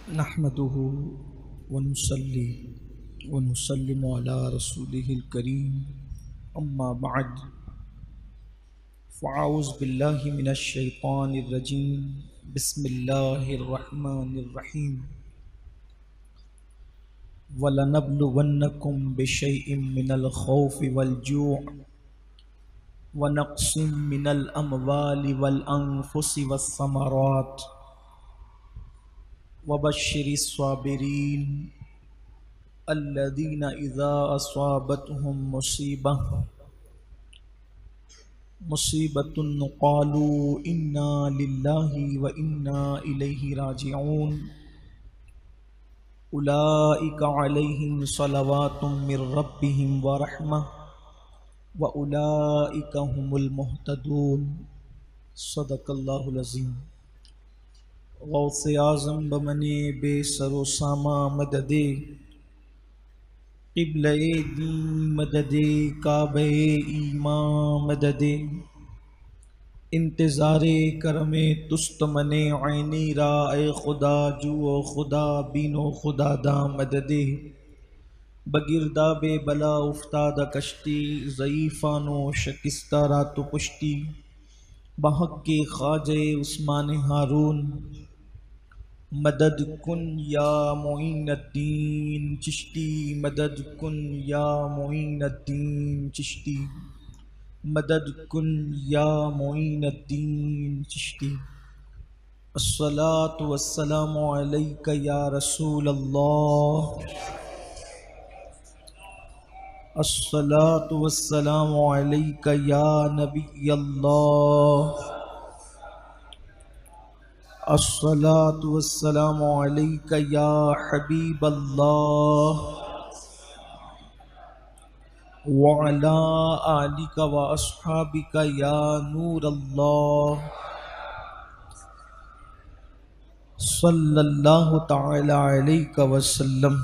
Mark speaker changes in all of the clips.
Speaker 1: नहमदुहु व नुसल्ली व नुसल्लिमु अला रसूलिहिल करीम अम्मा बअद फ़अऊज़ु बिल्लाहि मिनश शैतानिर रजीम बिस्मिल्लाहिर रहमानिर रहीम वलनब्लुवन्नकुम बिशैइन मिनल खौफ़ि वल जूअ व नक़्सिम मिनल अमवालि वल अनफुसि वस्समरात वबश्शिरिस साबिरीन अल्लज़ीना इज़ा असाबतहुम मुसीबतुन क़ालू इन्ना लिल्लाहि व इन्ना इलैहि राजिऊन उलाइका अलैहिम सलवातुम मिर रब्बिहिम व रहमह व उलाइका हुमुल मुहतदून। सदक़ल्लाहुल अज़ीम। गौसे आज़म बमने बेसरो सामा मददे क़िबले दीन मददे काबे ईमान मददे इंतज़ारे करमे तुस्त मने ऐनी रा ए खुदा जुओ खुदा बीनो खुदा दा मददे बगिरदा बे बला उफ्ताद कश्ती ज़ईफ़ानो शकिस्ता रा तो पुश्ती बहक के ख्वाजे उस्मान हारून मदद कुन या मोइनुद्दीन चिश्ती मदद कुन या मोइनुद्दीन चिश्ती मदद कुन या मोइनुद्दीन चिश्ती। अस्सलातु वस्सलामु अलैका या रसूल अल्लाह, अस्सलातु वस्सलामु अलैका या नबी अल्लाह, अस्सलातु वस्सलामु अलैका या हबीब अल्लाह व अला आलिका व अस्हाबिका या नूर अल्लाह सल्लल्लाहु तआला अलैका वसल्लम।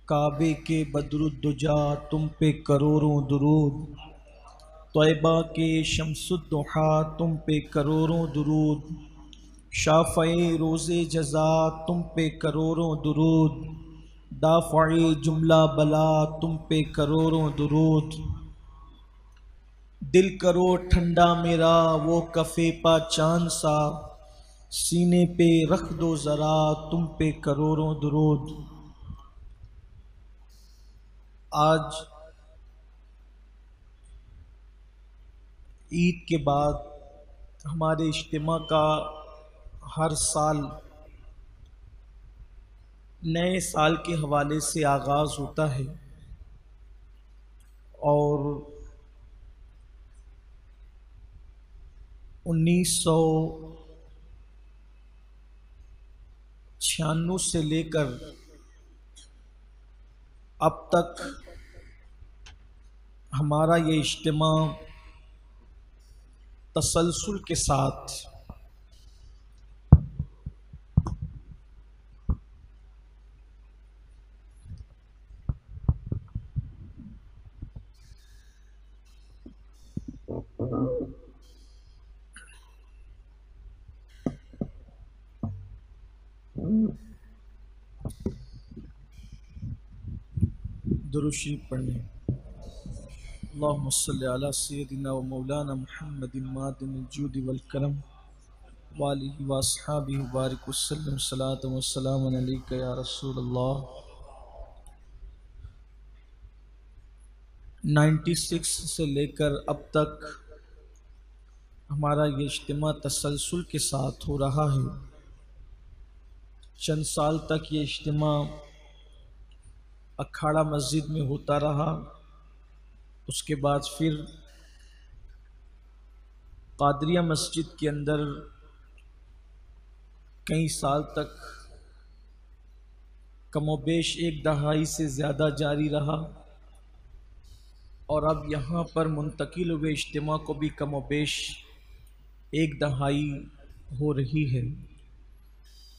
Speaker 1: काबे के बदरुद्दुजा तुम पे करोड़ों दुरूद, तौबा के शम्सुद्दुहा तुम पे करोड़ों दुरूद, शाफ़ए रोज़े जज़ा तुम पे करोड़ों दुरूद, दाफ़ए जुमला बला तुम पे करोड़ों दुरूद। दिल करो ठंडा मेरा वो कफ़े पा चांद सा, सीने पे रख दो ज़रा तुम पे करोड़ों दुरूद। आज ईद के बाद हमारे इज्तिमा का हर साल नए साल के हवाले से आगाज़ होता है और 1996 से लेकर अब तक हमारा ये इज्तिमा तसलसल के साथ दुरूद शरीफ पढ़ने। अल्लाहुम्मा सल्लि अला सय्यदिना व मौलाना मुहम्मदिन मादिनिल जूदि वल करम व आलिहि व अस्हाबिहि बारिक वसल्लम सलातन व सलामन अलैका या रसूल अल्लाह। 96 से लेकर अब तक हमारा ये इज्तिमा तसलसल के साथ हो रहा है। चंद साल तक ये इज्तिमा अखाड़ा मस्जिद में होता रहा, उसके बाद फिर कादरिया मस्जिद के अंदर कई साल तक कमोबेश एक दहाई से ज़्यादा जारी रहा और अब यहाँ पर मुंतकिल हुए इज्तिमा को भी कमोबेश एक दहाई हो रही है।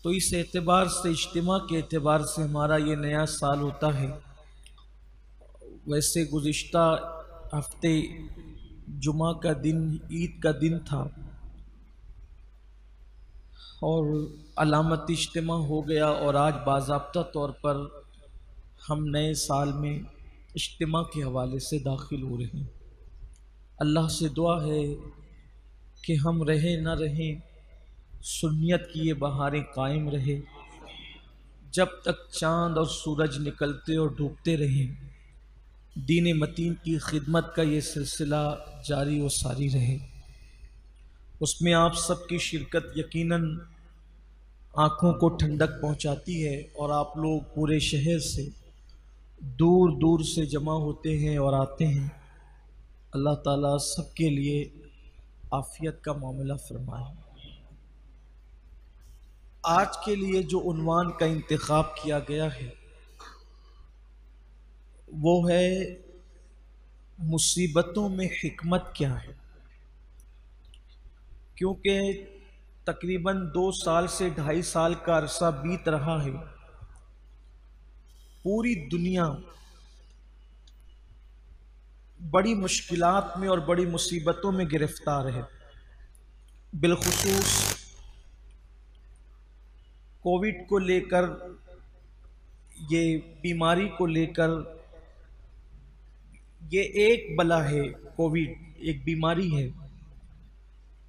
Speaker 1: तो इस एतबार से इज्तिमा के एतबार से हमारा ये नया साल होता है। वैसे गुज़िश्ता हफ्ते जुमा का दिन ईद का दिन था, और अलामती इज्तिमा हो गया और आज बाज़ाब्ता तौर पर हम नए साल में इज्तिमा के हवाले से दाखिल हो रहे हैं। अल्लाह से दुआ है कि हम रहें न रहें, सुन्नियत की ये बहारें कायम रहे, जब तक चाँद और सूरज निकलते और डूबते रहें, दीन मतीन की खिदमत का ये सिलसिला जारी व सारी रहे। उसमें आप सबकी शिरकत यकीनन आँखों को ठंडक पहुँचाती है और आप लोग पूरे शहर से दूर दूर से जमा होते हैं और आते हैं। अल्लाह ताला सबके लिए आफ़ियत का मामला फरमाए। आज के लिए जो उन्वान का इंतखाब किया गया है वो है मुसीबतों में हिकमत क्या है। क्योंकि तकरीबन 2 साल से 2.5 साल का अरसा बीत रहा है, पूरी दुनिया बड़ी मुश्किलात में और बड़ी मुसीबतों में गिरफ्तार है। बिलखुसूस कोविड को लेकर, ये बीमारी को लेकर, ये एक बला है। कोविड एक बीमारी है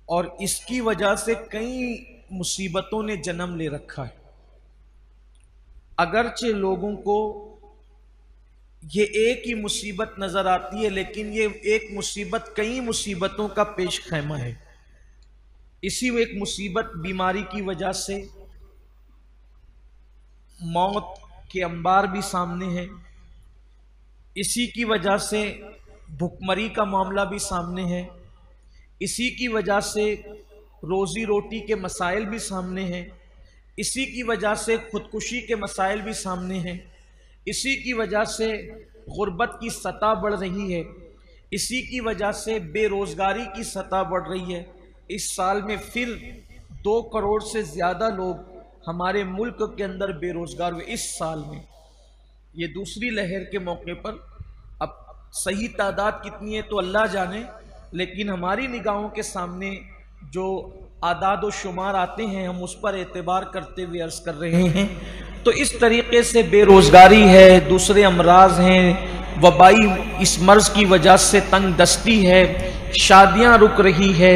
Speaker 1: और इसकी वजह से कई मुसीबतों ने जन्म ले रखा है। अगरचे लोगों को ये एक ही मुसीबत नज़र आती है, लेकिन ये एक मुसीबत कई मुसीबतों का पेश खैमा है। इसी एक मुसीबत बीमारी की वजह से मौत के अंबार भी सामने हैं। इसी की वजह से भुखमरी का मामला भी सामने है। इसी की वजह से रोज़ी रोटी के मसाइल भी सामने हैं। इसी की वजह से खुदकुशी के मसाइल भी सामने हैं। इसी की वजह से गुर्बत की सतह बढ़ रही है। इसी की वजह से बेरोज़गारी की सतह बढ़ रही है। इस साल में फिर 2 करोड़ से ज़्यादा लोग हमारे मुल्क के अंदर बेरोज़गार हुए। इस साल में ये दूसरी लहर के मौके पर, अब सही तादाद कितनी है तो अल्लाह जाने, लेकिन हमारी निगाहों के सामने जो आदाद व शुमार आते हैं हम उस पर एतबार करते हुए अर्ज़ कर रहे हैं। तो इस तरीके से बेरोज़गारी है, दूसरे अमराज हैं, वबाई इस मर्ज़ की वजह से तंग दस्ती है, शादियां रुक रही है।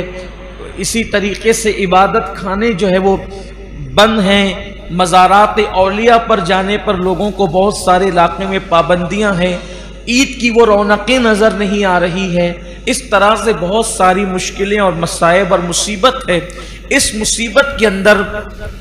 Speaker 1: इसी तरीके से इबादत खाने जो है वो बंद हैं। मज़ारात औलिया पर जाने पर लोगों को बहुत सारे इलाके में पाबंदियां हैं। ईद की वो रौनकें नज़र नहीं आ रही है। इस तरह से बहुत सारी मुश्किलें और मसाइब और मुसीबत है। इस मुसीबत के अंदर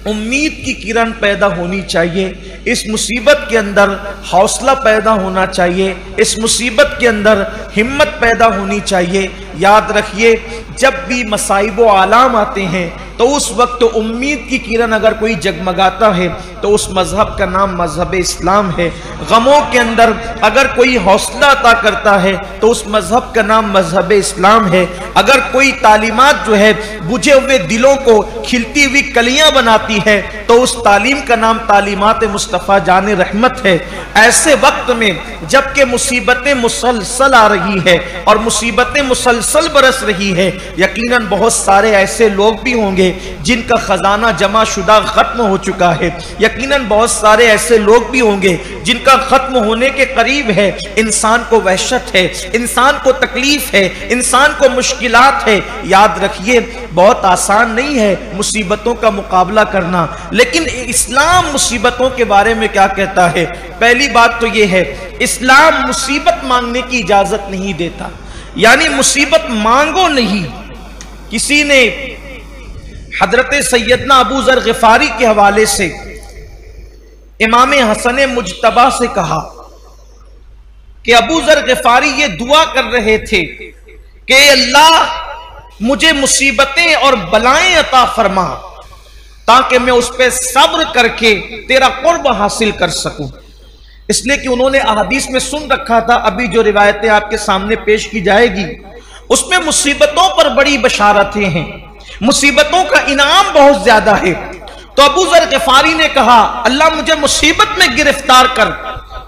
Speaker 1: उम्मीद की किरण पैदा होनी चाहिए। इस मुसीबत के अंदर हौसला पैदा होना चाहिए। इस मुसीबत के अंदर हिम्मत पैदा होनी चाहिए। याद रखिए, जब भी मसाइब व आलाम आते हैं तो उस वक्त उम्मीद की किरण अगर कोई जगमगाता है तो उस मजहब का नाम मजहब इस्लाम है। गमों के अंदर अगर कोई हौसला अता करता है तो उस मजहब का नाम मजहब इस्लाम है। अगर कोई तालीमात जो है बुझे हुए दिलों को खिलती हुई कलियां बनाती है तो उस तालीम का नाम तालीमात मुस्तफ़ा जान रहमत है। ऐसे वक्त में जबकि मुसीबतें मुसलसल आ रही है और मुसीबतें मुसलसल बरस रही है, यकीनन बहुत सारे ऐसे लोग भी होंगे जिनका खजाना जमा शुदा खत्म हो चुका है। यकीनन बहुत सारे ऐसे लोग भी होंगे जिनका खत्म होने के करीब है। इंसान को वहशत है, इंसान को तकलीफ है, इंसान को मुश्किलात है। याद रखिए, बहुत आसान नहीं है मुसीबतों का मुकाबला करना, लेकिन इस्लाम मुसीबतों के बारे में क्या कहता है। पहली बात तो यह है, इस्लाम मुसीबत मांगने की इजाजत नहीं देता, यानी मुसीबत मांगो नहीं। किसी ने हजरत सैयदना अबू ज़र ग़िफ़ारी के हवाले से इमाम हसन मुज्तबा से कहा कि अबू ज़र ग़िफ़ारी ये दुआ कर रहे थे कि अल्लाह मुझे मुसीबतें और बलाएं अता फरमा ताकि मैं उस पर सब्र करके तेरा कुर्ब हासिल कर सकूं। इसलिए कि उन्होंने अहादीस में सुन रखा था, अभी जो रिवायतें आपके सामने पेश की जाएगी उसमें मुसीबतों पर बड़ी बशारतें हैं, मुसीबतों का इनाम बहुत ज्यादा है। तो अबू ज़र ग़िफ़ारी ने कहा, अल्लाह मुझे मुसीबत में गिरफ्तार कर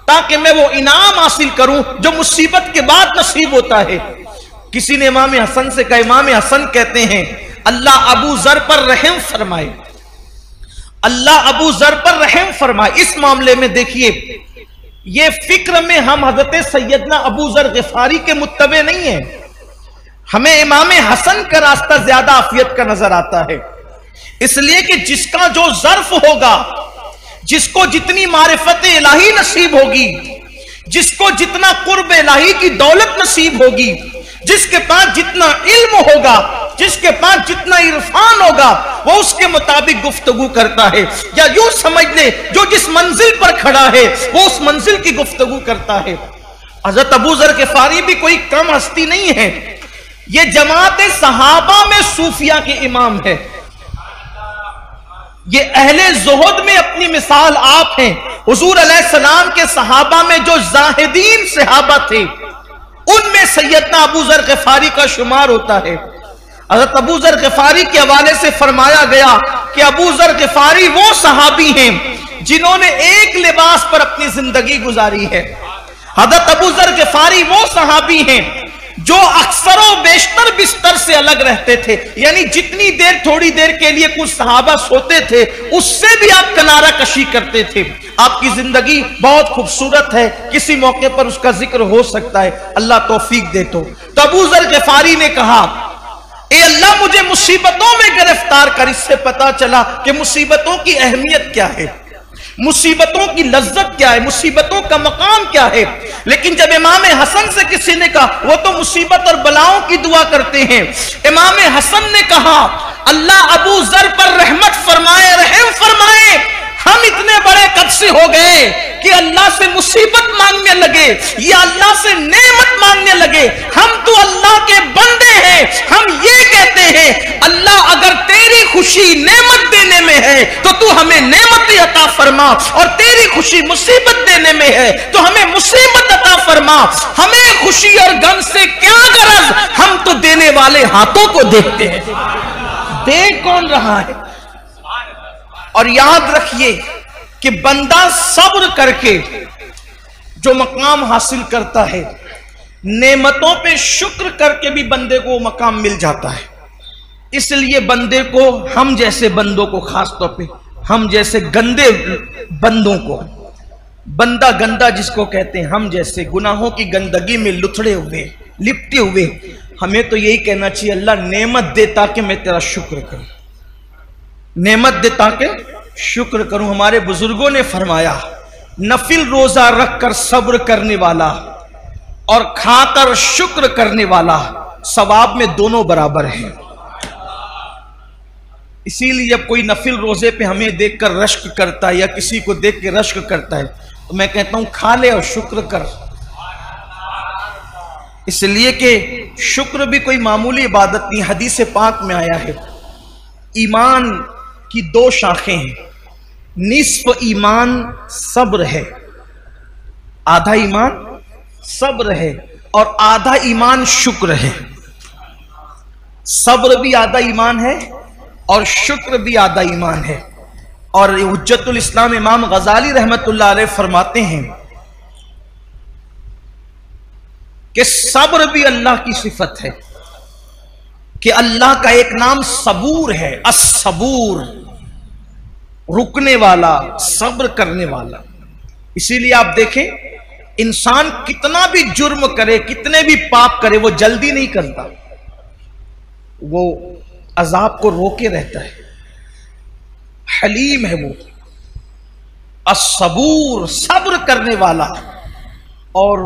Speaker 1: ताकि मैं वो इनाम हासिल करूं जो मुसीबत के बाद नसीब होता है। किसी ने इमाम हसन से कहा, इमाम हसन कहते हैं, अल्लाह अबू ज़र पर रहम फरमाए, अल्लाह अबू जर पर रहम फरमाए। इस मामले में देखिए, ये फिक्र में हम हजरत सैयदना अबू जर गिफारी के मुत्तबे नहीं है, हमें इमाम हसन का रास्ता ज्यादा आफियत का नजर आता है। इसलिए कि जिसका जो जर्फ होगा, जिसको जितनी मारिफत इलाही नसीब होगी, जिसको जितना कुर्ब इलाही की दौलत नसीब होगी, जिसके पास जितना इल्म होगा, जिसके पास जितना इरफान होगा, वो उसके मुताबिक गुफ्तगू करता है। या यूं समझ ले, जो जिस मंजिल पर खड़ा है वो उस मंजिल की गुफ्तगू करता है। हजरत अबू जर गिफारी भी कोई कम हस्ती नहीं है, ये जमात सहाबा में सूफिया के इमाम है। ये अहले ज़ुहद में अपनी मिसाल आप हैं। हुजूर अलैहिस्सलाम के सहाबा में जो जाहिदीन सहाबा थे, उनमें सैयदना अबू जर गिफारी का शुमार होता है। हज़रत अबू जर गिफारी के हवाले से फरमाया गया कि अबू जर गिफारी वो सहाबी हैं जिन्होंने एक लिबास पर अपनी जिंदगी गुजारी है। हज़रत अबू जर गिफारी वो सहाबी हैं जो अक्सर व बेशतर बिस्तर से अलग रहते थे, यानी जितनी देर थोड़ी देर के लिए कुछ सहाबा सोते थे, उससे भी आप किनारा कशी करते थे। आपकी जिंदगी बहुत खूबसूरत है, किसी मौके पर उसका जिक्र हो सकता है, अल्लाह तौफीक दे। तो अबू जर गिफारी ने कहा, ए अल्लाह मुझे मुसीबतों में गिरफ्तार कर। इससे पता चला कि मुसीबतों की अहमियत क्या है, मुसीबतों की लज्जत क्या है, मुसीबतों का मकाम क्या है। लेकिन जब इमाम हसन से किसी ने कहा, वो तो मुसीबत और बलाओं की दुआ करते हैं, इमाम हसन ने कहा अल्लाह अबू जर पर रहमत फरमाए, रहम फरमाए। हम इतने बड़े कद से हो गए कि अल्लाह से मुसीबत मांगने लगे या अल्लाह से नेमत मांगने लगे। हम तो अल्लाह के बंदे हैं, हम ये कहते हैं अल्लाह अगर तेरी खुशी नेमत देने में है तो तू हमें नेमत अता फरमा, और तेरी खुशी मुसीबत देने में है तो हमें मुसीबत अता फरमा। हमें खुशी और गम से क्या गरज, हम तो देने वाले हाथों को देखते हैं, देख कौन रहा है। और याद रखिए कि बंदा सब्र करके जो मकाम हासिल करता है, नेमतों पे शुक्र करके भी बंदे को मकाम मिल जाता है। इसलिए बंदे को, हम जैसे बंदों को, खास तौर पे हम जैसे गंदे बंदों को, बंदा गंदा जिसको कहते हैं, हम जैसे गुनाहों की गंदगी में लुथड़े हुए, लिपटे हुए, हमें तो यही कहना चाहिए अल्लाह नेमत दे ताकि मैं तेरा शुक्र करूं, नेमत दे ताकि शुक्र करूं। हमारे बुजुर्गों ने फरमाया, नफिल रोजा रखकर सब्र करने वाला और खाकर शुक्र करने वाला सवाब में दोनों बराबर हैं। इसीलिए जब कोई नफिल रोजे पे हमें देखकर रश्क करता है या किसी को देख के रश्क करता है, तो मैं कहता हूं खा ले और शुक्र कर। इसलिए कि शुक्र भी कोई मामूली इबादत नहीं। हदीस पाक में आया है, ईमान की दो शाखें हैं, निस्फ ईमान सब्र है, आधा ईमान सब्र है और आधा ईमान शुक्र है। सब्र भी आधा ईमान है और शुक्र भी आधा ईमान है। और हुज्जतुल इस्लाम इमाम गजाली रहमतुल्लाह अलैह फरमाते हैं कि सब्र भी अल्लाह की सिफत है, कि अल्लाह का एक नाम सबूर है, अस-सबूर, रुकने वाला, सब्र करने वाला। इसीलिए आप देखें, इंसान कितना भी जुर्म करे, कितने भी पाप करे, वो जल्दी नहीं करता, वो अजाब को रोके रहता है, हलीम है वो, अस-सबूर, सब्र करने वाला। और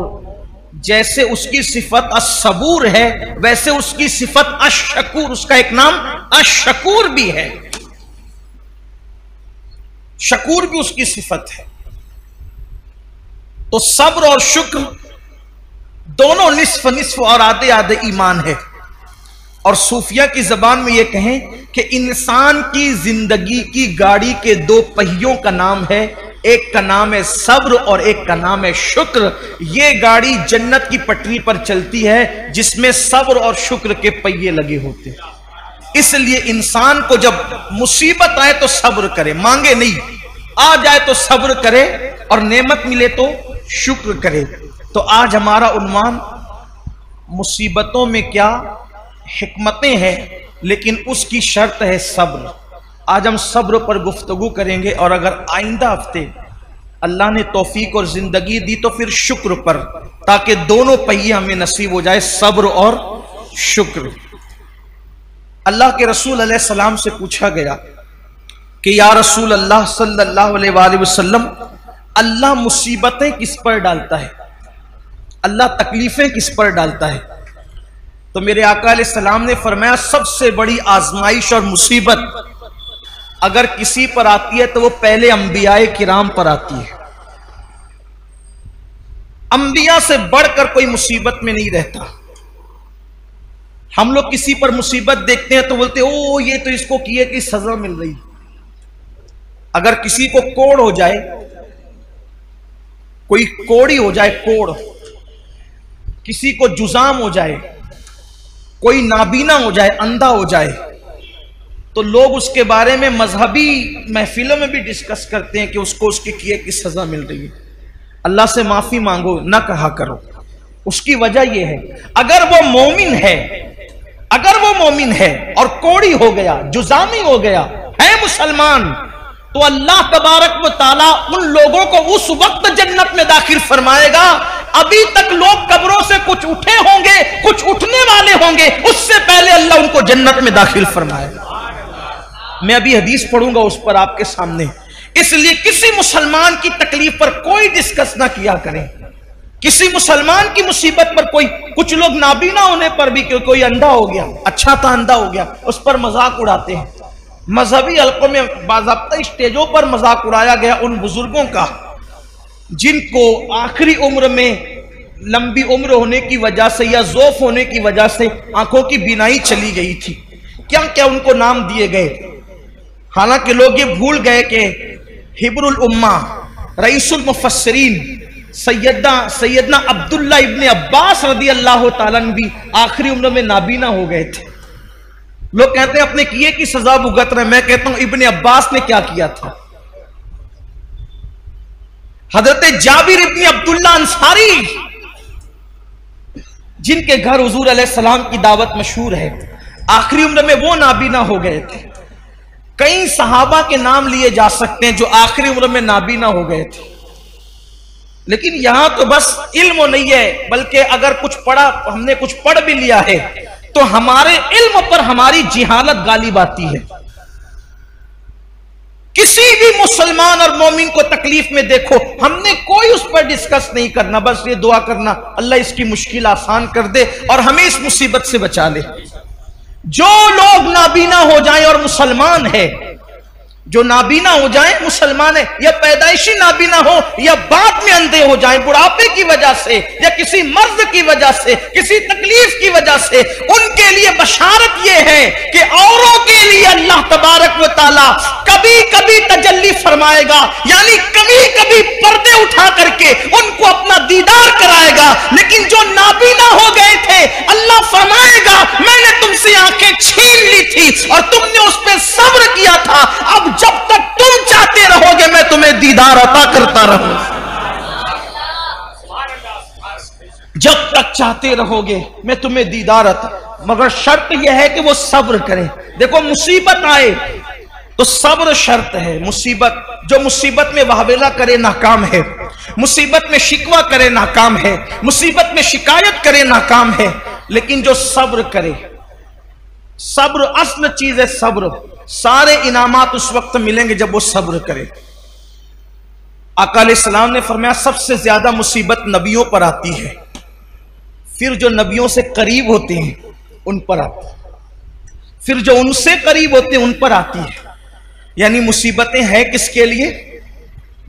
Speaker 1: जैसे उसकी सिफत अस-सबूर है, वैसे उसकी सिफत अश-शकूर, उसका एक नाम अश-शकूर भी है, शकूर भी उसकी सिफत है। तो सब्र और शुक्र दोनों निस्फ निस्फ और आधे आधे ईमान है। और सूफिया की जबान में यह कहें कि इंसान की जिंदगी की गाड़ी के दो पहियों का नाम है, एक का नाम है सब्र और एक का नाम है शुक्र। ये गाड़ी जन्नत की पटरी पर चलती है जिसमें सब्र और शुक्र के पहिए लगे होते हैं। इसलिए इंसान को जब मुसीबत आए तो सब्र करे, मांगे नहीं, आ जाए तो सब्र करे और नेमत मिले तो शुक्र करे। तो आज हमारा उन्वान मुसीबतों में क्या हिकमतें हैं, लेकिन उसकी शर्त है सब्र। आज हम सब्र पर गुफ्तगू करेंगे, और अगर आइंदा हफ्ते अल्लाह ने तौफीक और जिंदगी दी तो फिर शुक्र पर, ताकि दोनों पहिए हमें नसीब हो जाए, सब्र और शुक्र। अल्लाह के रसूल अलैहि सलाम से पूछा गया कि या रसूल अल्लाह सल्लल्लाहु अलैहि वसल्लम, अल्लाह मुसीबतें किस पर डालता है, अल्लाह तकलीफें किस पर डालता है? तो मेरे आका अलैहि सलाम ने फरमाया, सबसे बड़ी आजमाइश और मुसीबत अगर किसी पर आती है तो वो पहले अंबियाए किराम पर आती है। अंबिया से बढ़कर कोई मुसीबत में नहीं रहता। हम लोग किसी पर मुसीबत देखते हैं तो बोलते ओ ये तो इसको किए कि सजा मिल रही। अगर किसी को कोड़ हो जाए, कोई कोड़ी हो जाए, कोड़, किसी को जुजाम हो जाए, कोई नाबीना हो जाए, अंधा हो जाए, तो लोग उसके बारे में मजहबी महफिलों में भी डिस्कस करते हैं कि उसको उसके किए की सजा मिल रही है। अल्लाह से माफी मांगो, ना कहा करो। उसकी वजह यह है, अगर वो मोमिन है, अगर वो मोमिन है और कोड़ी हो गया, जुजामी हो गया, है मुसलमान, तो अल्लाह तबारक व तआला उन लोगों को उस वक्त जन्नत में दाखिल फरमाएगा। अभी तक लोग कब्रों से कुछ उठे होंगे, कुछ उठने वाले होंगे, उससे पहले अल्लाह उनको जन्नत में दाखिल फरमाएगा। मैं अभी हदीस पढ़ूंगा उस पर आपके सामने। इसलिए किसी मुसलमान की तकलीफ पर कोई डिस्कस ना किया करें, किसी मुसलमान की मुसीबत पर कोई, कुछ लोग नाबीना होने पर भी कोई अंधा हो गया, अच्छा था अंधा हो गया, उस पर मजाक उड़ाते हैं। मजहबी हलकों में बाज़ाब्ता स्टेजों पर मजाक उड़ाया गया उन बुजुर्गों का जिनको आखिरी उम्र में लंबी उम्र होने की वजह से या ज़ौफ होने की वजह से आंखों की बीनाई चली गई थी। क्या क्या उनको नाम दिए गए। हालांकि लोग ये भूल गए कि हिब्रुल उम्मा, रईसुल मुफस्सिरीन सैयदना अब्दुल्ला इब्ने अब्बास रदी अल्लाह ताला अन्हु भी आखिरी उम्र में नाबीना हो गए थे। लोग कहते हैं अपने किए की सजा भुगत रहे। मैं कहता हूं इब्ने अब्बास ने क्या किया था। हजरत जाबिर इब्ने अब्दुल्ला अंसारी, जिनके घर हुजूर अलैहिस्सलाम की दावत मशहूर है, आखिरी उम्र में वो नाबीना हो गए थे। कई सहाबा के नाम लिए जा सकते हैं जो आखिरी उम्र में नाबीना हो गए थे। लेकिन यहां तो बस इल्म नहीं है, बल्कि अगर कुछ पढ़ा, हमने कुछ पढ़ भी लिया है, तो हमारे इल्म पर हमारी जिहालत गालिब आती है। किसी भी मुसलमान और मोमिन को तकलीफ में देखो, हमने कोई उस पर डिस्कस नहीं करना, बस ये दुआ करना अल्लाह इसकी मुश्किल आसान कर दे और हमें इस मुसीबत से बचा ले। जो लोग नाबीना हो जाएं और मुसलमान है, जो नाबीना हो जाएं मुसलमान है, या पैदाइशी नाबीना हो या बाद में अंधे हो जाएं बुढ़ापे की वजह से या किसी मर्ज की वजह से, किसी तकलीफ की वजह से, उनके लिए बशारत यह है कि औरों के लिए अल्लाह तबारक व तआला कभी कभी तजल्ली फरमाएगा, यानी कभी कभी पर्दे उठा करके उनको अपना दीदार कराएगा। लेकिन जो नाबीना हो गए थे, अल्लाह फरमाएगा मैंने तुमसे आंखें छीन ली थी और तुमने उस पर सब्र किया था, अब जब तक तुम चाहते रहोगे मैं तुम्हें दीदार अता करता रहूंगा। जब तक चाहते रहोगे मैं तुम्हें दीदार अता, मगर शर्त यह है कि वो सब्र करें। देखो मुसीबत आए तो सब्र शर्त है। मुसीबत, जो मुसीबत में वाहवेला करे नाकाम है, मुसीबत में शिकवा करे नाकाम है, मुसीबत में शिकायत करे नाकाम है। लेकिन जो सब्र करे, सब्र असल चीज है। सब्र, सारे इनामात उस वक्त मिलेंगे जब वो सब्र करे। आका अलैहिस्सलाम ने फरमाया सबसे ज्यादा मुसीबत नबियों पर आती है, फिर जो नबियों से करीब होते हैं उन पर आती है, फिर जो उनसे करीब होते हैं उन पर आती है। यानी मुसीबतें हैं किसके लिए?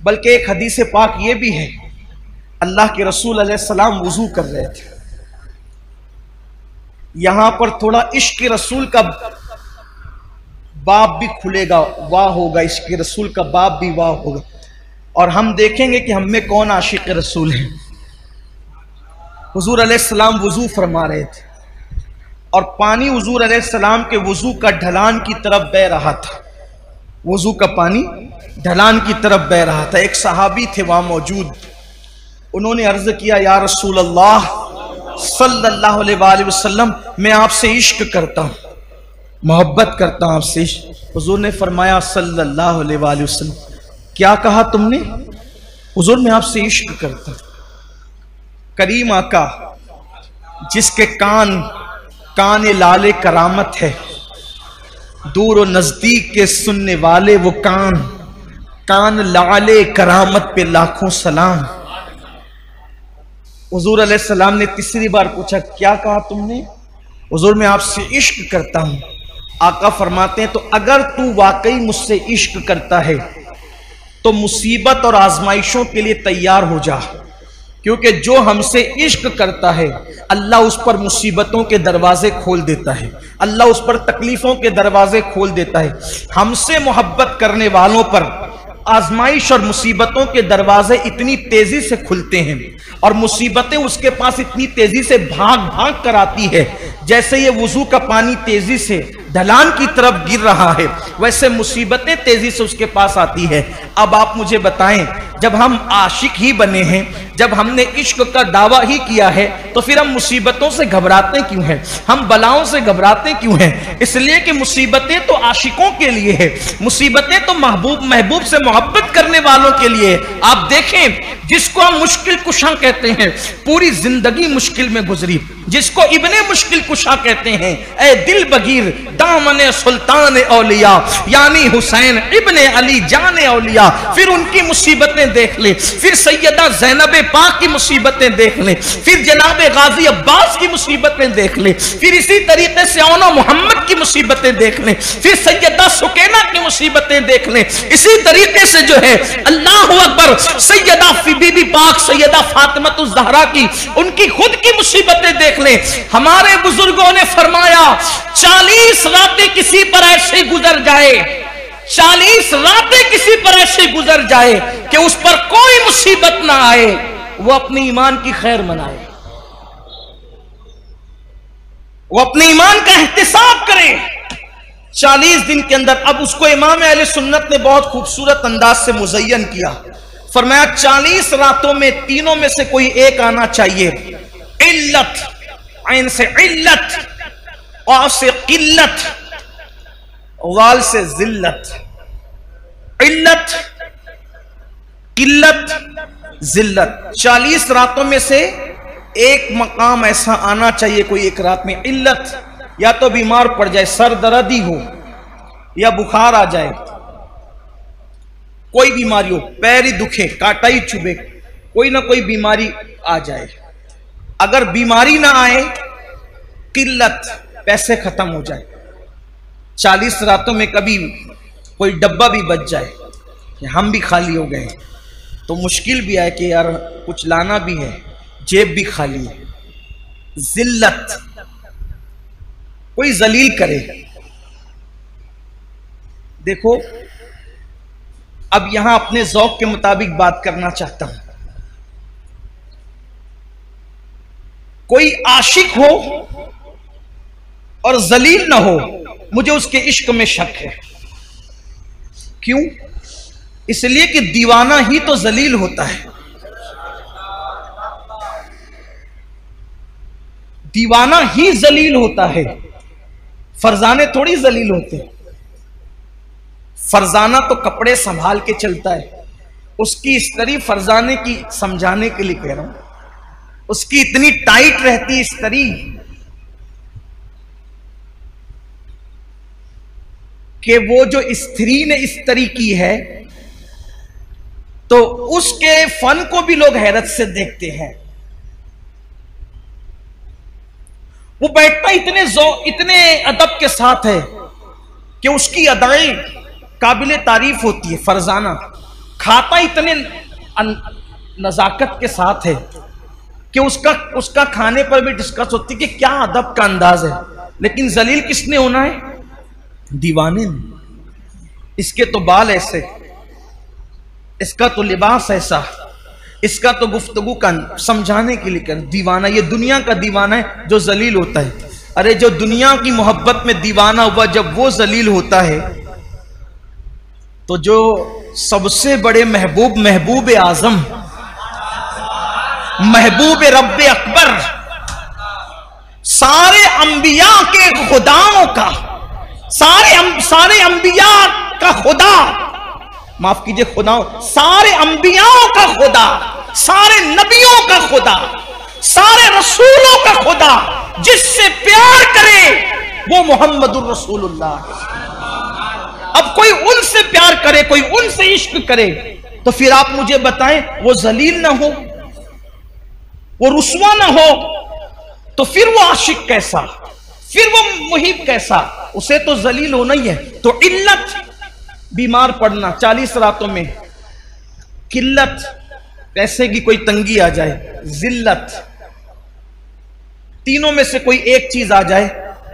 Speaker 1: बल्कि एक हदीस पाक ये भी है, अल्लाह के रसूल अलैहिस्सलाम वुजू कर रहे थे। यहां पर थोड़ा इश्क रसूल का बाब भी खुलेगा, वाह होगा, इश्क रसूल का बाब भी वाह होगा, और हम देखेंगे कि हम में कौन आशिक रसूल है। हुजूर अलैहिस्सलाम वुजू फरमा रहे थे और पानी हुजूर अलैहिस्सलाम के वुजू का ढलान की तरफ बह रहा था। वुजू का पानी ढलान की तरफ बह रहा था। एक सहाबी थे वहां मौजूद, उन्होंने अर्ज किया या रसूल अल्लाह सल्लल्लाहु अलैहि वसल्लम, मैं आपसे इश्क करता हूं। मोहब्बत करता हूं आपसे। हुजूर ने फरमाया सल्लल्लाहु अलैहि वसल्लम, क्या कहा तुमने? हुजूर मैं आपसे इश्क करता। करीम आका जिसके कान कान लाले करामत है, दूर और नजदीक के सुनने वाले वो कान कान लाले करामत पे लाखों सलाम। हुजूर अलैहिस्सलाम ने तीसरी बार पूछा, क्या कहा तुमने? हुजूर मैं आपसे इश्क करता हूं। आका फरमाते हैं, तो अगर तू वाकई मुझसे इश्क करता है तो मुसीबत और आजमाइशों के लिए तैयार हो जा, क्योंकि जो हमसे इश्क करता है अल्लाह उस पर मुसीबतों के दरवाजे खोल देता है, अल्लाह उस पर तकलीफों के दरवाजे खोल देता है। हमसे मोहब्बत करने वालों पर आजमाइश और मुसीबतों के दरवाजे इतनी तेजी से खुलते हैं और मुसीबतें उसके पास इतनी तेजी से भाग भाग कर आती है, जैसे ये वुजू का पानी तेजी से ढलान की तरफ गिर रहा है, वैसे मुसीबतें तेजी से उसके पास आती है। अब आप मुझे बताएं, जब हम आशिक ही बने हैं, जब हमने इश्क का दावा ही किया है, तो फिर हम मुसीबतों से घबराते क्यों हैं? हम बलाओं से घबराते क्यों हैं? इसलिए कि मुसीबतें तो आशिकों के लिए है, मुसीबतें तो महबूब से मोहब्बत करने वालों के लिए। आप देखें, जिसको हम मुश्किल कुशा कहते हैं, पूरी जिंदगी मुश्किल में गुजरी, जिसको इब्ने मुश्किल कुशा कहते हैं, ए दिल बगीर दामने सुल्तान औलिया यानी हुसैन इब्ने अली जाने औलिया। फिर उनकी मुसीबतें देख ले, फिर सैयदा ज़ैनब पाक की मुसीबतें देख ले, फिर जनाब गाजी अब्बास की मुसीबतें देख ले, फिर इसी तरीके से औना मोहम्मद की मुसीबतें देख ले, फिर सैयदा सुकैना की मुसीबतें देख ले। इसी तरीके से जो है अल्लाह अकबर सैयदा बीबी पाक सैयदा फातिमा ज़हरा की, उनकी खुद की मुसीबतें देख ले। हमारे बुजुर्गों ने फरमाया 40 रातें किसी पर ऐसे गुजर जाए, 40 रातें किसी पर ऐसे गुजर जाए कि उस पर कोई मुसीबत ना आए, वो अपने ईमान की खैर मनाए, वो अपने ईमान का एहतिसाब करे 40 दिन के अंदर। अब उसको इमाम अहले सुन्नत ने बहुत खूबसूरत अंदाज से मुज़य्यन किया। फरमाया 40 रातों में तीनों में से कोई एक आना चाहिए। इल्लत, ऐन से इल्लत, औ से किल्लत, वाल से जिल्लत। इल्लत, किल्लत, जिल्लत, 40 रातों में से एक मकाम ऐसा आना चाहिए कोई एक रात में। इल्लत, या तो बीमार पड़ जाए, सर दर्द ही हो या बुखार आ जाए, कोई बीमारी हो, पैर ही दुखे, कांटा ही चुभे, कोई ना कोई बीमारी आ जाए। अगर बीमारी ना आए, किल्लत, पैसे खत्म हो जाए। 40 रातों में कभी कोई डब्बा भी बच जाए कि हम भी खाली हो गए, तो मुश्किल भी आए कि यार कुछ लाना भी है, जेब भी खाली है। जिल्लत, कोई जलील करे। देखो, अब यहां अपने ज़ौक़ के मुताबिक बात करना चाहता हूं। कोई आशिक हो और जलील ना हो, मुझे उसके इश्क में शक है। क्यों? इसलिए कि दीवाना ही तो जलील होता है, दीवाना ही जलील होता है, फरजाने थोड़ी जलील होते। फरजाना तो कपड़े संभाल के चलता है, उसकी इस्तरी फरजाने की समझाने के लिए कह रहा हूं, उसकी इतनी टाइट रहती इस्तरी कि वो जो स्त्री ने इस्तरी की है तो उसके फन को भी लोग हैरत से देखते हैं। वो बैठता इतने अदब के साथ है कि उसकी अदाएं काबिले तारीफ होती है। फरजाना खाता इतने नजाकत के साथ है कि उसका खाने पर भी डिस्कस होती है कि क्या अदब का अंदाज है। लेकिन जलील किसने होना है? दीवाने ने। इसके तो बाल ऐसे, इसका तो लिबास ऐसा, इसका तो गुफ्तगू का समझाने के लिए कर। दीवाना, ये दुनिया का दीवाना है जो जलील होता है। अरे जो दुनिया की मोहब्बत में दीवाना हुआ, जब वो जलील होता है तो जो सबसे बड़े महबूब, महबूब आजम, महबूब रब्बे अकबर, सारे अंबिया के खुदाओं का, सारे अंबिया का खुदा, माफ कीजिए खुदा, सारे अंबियाओं का खुदा, सारे नबियों का खुदा, सारे रसूलों का खुदा जिससे प्यार करे वो मोहम्मदुर रसूलुल्लाह है। अब कोई उनसे प्यार करे, कोई उनसे इश्क करे, तो फिर आप मुझे बताएं वो जलील ना हो, वो रुस्वा ना हो, तो फिर वो आशिक कैसा, फिर वो मुहिब कैसा? उसे तो जलील होना ही है। तो इल्लत बीमार पड़ना 40 रातों में, किल्लत पैसे की कोई तंगी आ जाए, जिल्लत, तीनों में से कोई एक चीज आ जाए,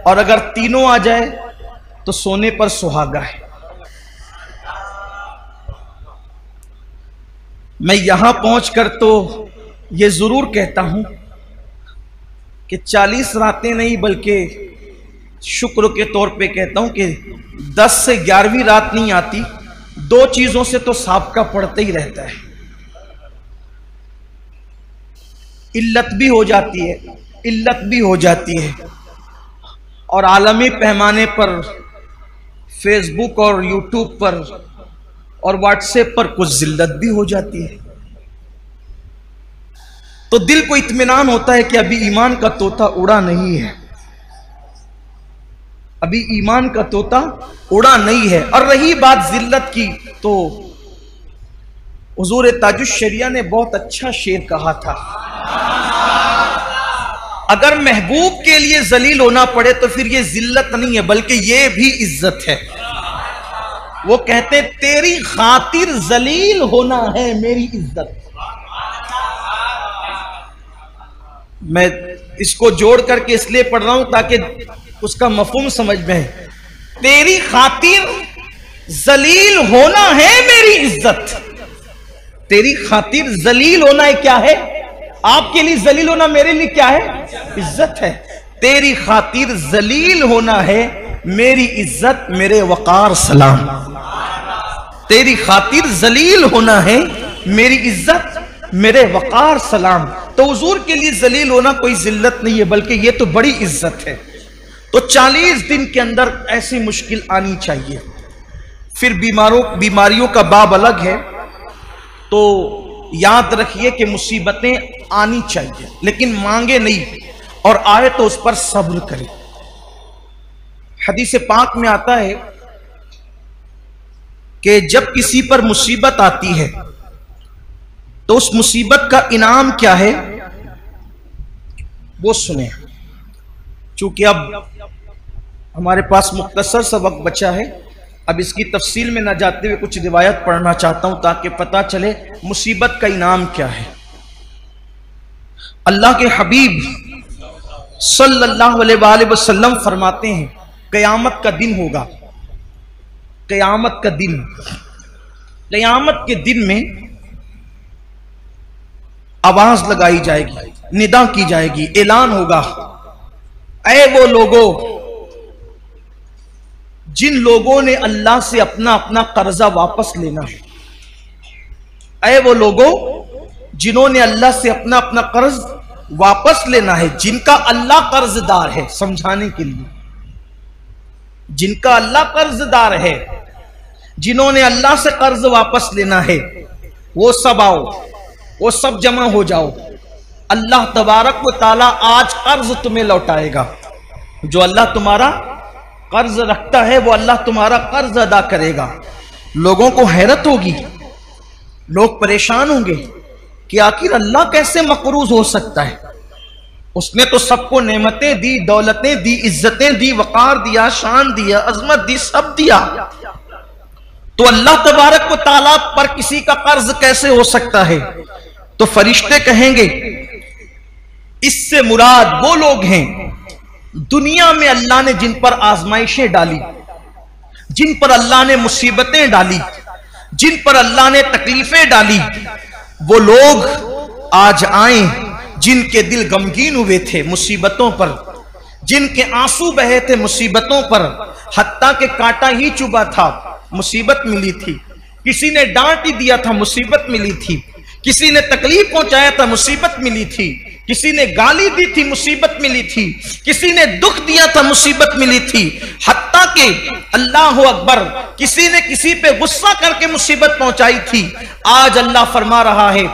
Speaker 1: और अगर तीनों आ जाए तो सोने पर सुहागा है। मैं यहां पहुंचकर तो यह जरूर कहता हूं कि 40 रातें नहीं, बल्कि शुक्र के तौर पे कहता हूं कि 10 से 11वीं रात नहीं आती, 2 चीजों से तो साबका पड़ता ही रहता है। इल्लत भी हो जाती है, इल्लत भी हो जाती है, और आलमी पैमाने पर फेसबुक और यूट्यूब पर और व्हाट्सएप पर कुछ जिल्लत भी हो जाती है। तो दिल को इत्मीनान होता है कि अभी ईमान का तोता उड़ा नहीं है, अभी ईमान का तोता उड़ा नहीं है। और रही बात जिल्लत की, तो हुजूर ताजुश शरिया ने बहुत अच्छा शेर कहा था, अगर महबूब के लिए जलील होना पड़े तो फिर ये जिल्लत नहीं है, बल्कि ये भी इज्जत है। वो कहते तेरी खातिर जलील होना है मेरी इज्जत। मैं इसको जोड़ करके इसलिए पढ़ रहा हूं ताकि उसका मफहूम समझ में है। तेरी खातिर जलील होना है मेरी इज्जत। तेरी खातिर जलील होना है, क्या है? आपके लिए जलील होना मेरे लिए क्या है? इज्जत है। तेरी खातिर जलील होना है मेरी इज्जत, मेरे वकार सलाम। तेरी खातिर जलील होना है मेरी इज्जत, मेरे वकार सलाम। तो हुजूर के लिए जलील होना कोई जिल्लत नहीं है, बल्कि ये तो बड़ी इज्जत है। तो 40 दिन के अंदर ऐसी मुश्किल आनी चाहिए। फिर बीमारियों का बाब अलग है। तो याद रखिए कि मुसीबतें आनी चाहिए, लेकिन मांगे नहीं, और आए तो उस पर सब्र करें। हदीस पाक में आता है कि जब किसी पर मुसीबत आती है तो उस मुसीबत का इनाम क्या है वो सुने। चूंकि अब हमारे पास मुख्तसर सा वक्त बचा है, अब इसकी तफसील में न जाते हुए कुछ रिवायत पढ़ना चाहता हूं ताकि पता चले मुसीबत का इनाम क्या है। अल्लाह के हबीब सल्लल्लाहु अलैहि वसल्लम फरमाते हैं क़यामत का दिन होगा। क़यामत का दिन, क़यामत के दिन में आवाज लगाई जाएगी, निदा की जाएगी, ऐलान होगा, ऐ वो लोगों जिन लोगों ने अल्लाह से अपना अपना कर्जा वापस लेना है, ऐ वो लोगों जिन्होंने अल्लाह से अपना अपना कर्ज वापस लेना है, जिनका अल्लाह कर्जदार है। समझाने के लिए, जिनका अल्लाह कर्जदार है, जिन्होंने अल्लाह से कर्ज वापस लेना है, वो सब आओ, वो सब जमा हो जाओ। अल्लाह तबारक व तआला आज कर्ज तुम्हें लौटाएगा। जो अल्लाह तुम्हारा कर्ज रखता है वो अल्लाह तुम्हारा कर्ज अदा करेगा। लोगों को हैरत होगी, लोग परेशान होंगे कि आखिर अल्लाह कैसे मकरूज हो सकता है। उसने तो सबको नेमतें दी, दौलतें दी, इज्जतें दी, वकार दिया, शान दिया, अजमत दी, सब दिया, तो अल्लाह तबारक व तआला पर किसी का कर्ज कैसे हो सकता है? तो फरिश्ते कहेंगे इससे मुराद वो लोग हैं दुनिया में अल्लाह ने जिन पर आजमाइशें डाली, जिन पर अल्लाह ने मुसीबतें डाली, जिन पर अल्लाह ने तकलीफें डाली, वो लोग आज आए जिनके दिल गमगीन हुए थे मुसीबतों पर, जिनके आंसू बहे थे मुसीबतों पर, हत्ता के कांटा ही चुभा था, मुसीबत मिली थी, किसी ने डांट ही दिया था, मुसीबत मिली थी, किसी ने तकलीफ पहुंचाया था, मुसीबत मिली थी। किसी ने गाली दी थी, मुसीबत मिली थी, किसी ने दुख दिया था, मुसीबत मिली थी, हत्ता के अल्लाह अकबर किसी ने किसी पे गुस्सा करके मुसीबत पहुंचाई थी। आज अल्लाह फरमा रहा है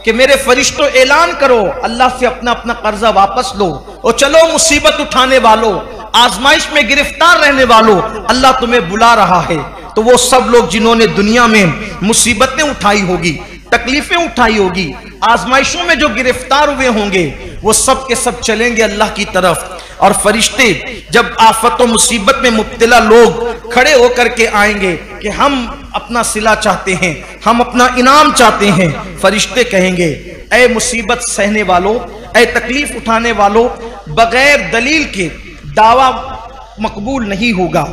Speaker 1: कि मेरे फरिश्तों ऐलान करो, अल्लाह से अपना अपना कर्जा वापस लो और चलो मुसीबत उठाने वालों, आजमाइश में गिरफ्तार रहने वालों, अल्लाह तुम्हें बुला रहा है। तो वो सब लोग जिन्होंने दुनिया में मुसीबतें उठाई होगी, तकलीफें उठाई होगी, आजमाइशों में जो गिरफ्तार हुए होंगे, वो सब के सब चलेंगे अल्लाह की तरफ। और फरिश्ते जब आफत और मुसीबत में मुब्तला लोग खड़े होकर के आएंगे कि हम अपना सिला चाहते हैं, हम अपना इनाम चाहते हैं, फरिश्ते कहेंगे ऐ मुसीबत सहने वालों, ऐ तकलीफ उठाने वालों, बगैर दलील के दावा मकबूल नहीं होगा।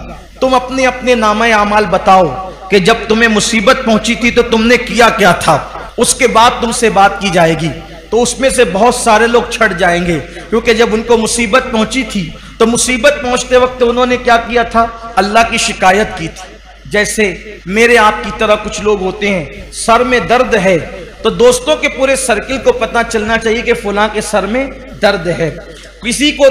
Speaker 1: तुम अपने अपने नामे आमाल बताओ कि जब तुम्हें मुसीबत पहुंची थी तो तुमने किया क्या था, उसके बाद तुमसे बात की जाएगी। तो उसमें से बहुत सारे लोग छट जाएंगे, क्योंकि जब उनको मुसीबत पहुंची थी तो मुसीबत पहुंचते वक्त उन्होंने क्या किया था, अल्लाह की शिकायत की थी। जैसे मेरे आपकी तरह कुछ लोग होते हैं, सर में दर्द है तो दोस्तों के पूरे सर्किल को पता चलना चाहिए कि फलां के सर में दर्द है। किसी को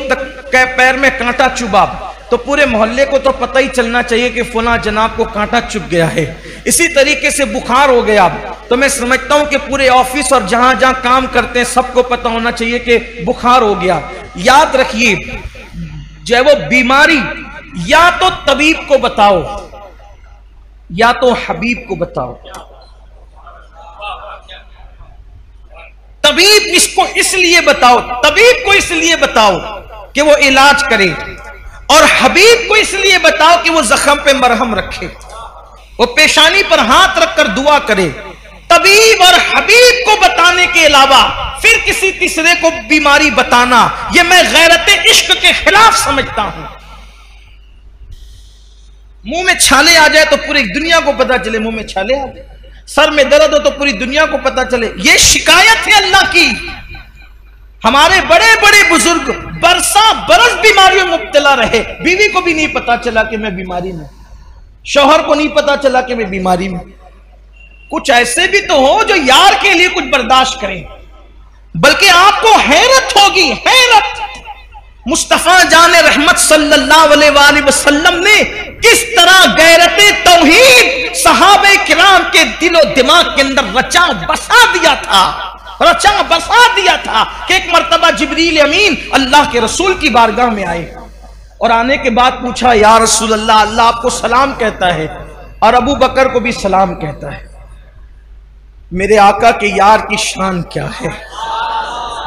Speaker 1: पैर में कांटा चुभा तो पूरे मोहल्ले को तो पता ही चलना चाहिए कि फलां जनाब को कांटा चुभ गया है। इसी तरीके से बुखार हो गया तो मैं समझता हूं कि पूरे ऑफिस और जहां जहां काम करते हैं सबको पता होना चाहिए कि बुखार हो गया। याद रखिए, जो वो बीमारी या तो तबीब को बताओ या तो हबीब को बताओ। तबीब इसको इसलिए बताओ, तबीब को इसलिए बताओ कि वो इलाज करे, और हबीब को इसलिए बताओ कि वो जख्म पे मरहम रखे, वो पेशानी पर हाथ रखकर दुआ करे। तबीब और हबीब को बताने के अलावा फिर किसी तीसरे को बीमारी बताना, यह मैं गैरत इश्क के खिलाफ समझता हूं। मुंह में छाले आ जाए तो पूरी दुनिया को पता चले मुंह में छाले आ जाए, सर में दर्द हो तो पूरी दुनिया को पता चले, यह शिकायत है अल्लाह की। हमारे बड़े बड़े बुजुर्ग बरसा बरस बीमारियों में मुब्तला रहे, बीवी को भी नहीं पता चला कि मैं बीमारी में, शौहर को नहीं पता चला कि मैं बीमारी में। कुछ ऐसे भी तो हो जो यार के लिए कुछ बर्दाश्त करें, बल्कि आपको हैरत होगी, हैरत, मुस्तफा जाने रहमत सल्लल्लाहु अलैहि वसल्लम ने किस तरह गैरते तौहीद सहाबे किराम के दिलो दिमाग के अंदर रचा बसा दिया था, रचा बसा दिया था कि एक मर्तबा जिब्रील अमीन अल्लाह के रसूल की बारगाह में आए और आने के बाद पूछा, या रसूल अल्लाह, अल्लाह आपको सलाम कहता है और अबू बकर को भी सलाम कहता है, मेरे आका के यार की शान क्या है,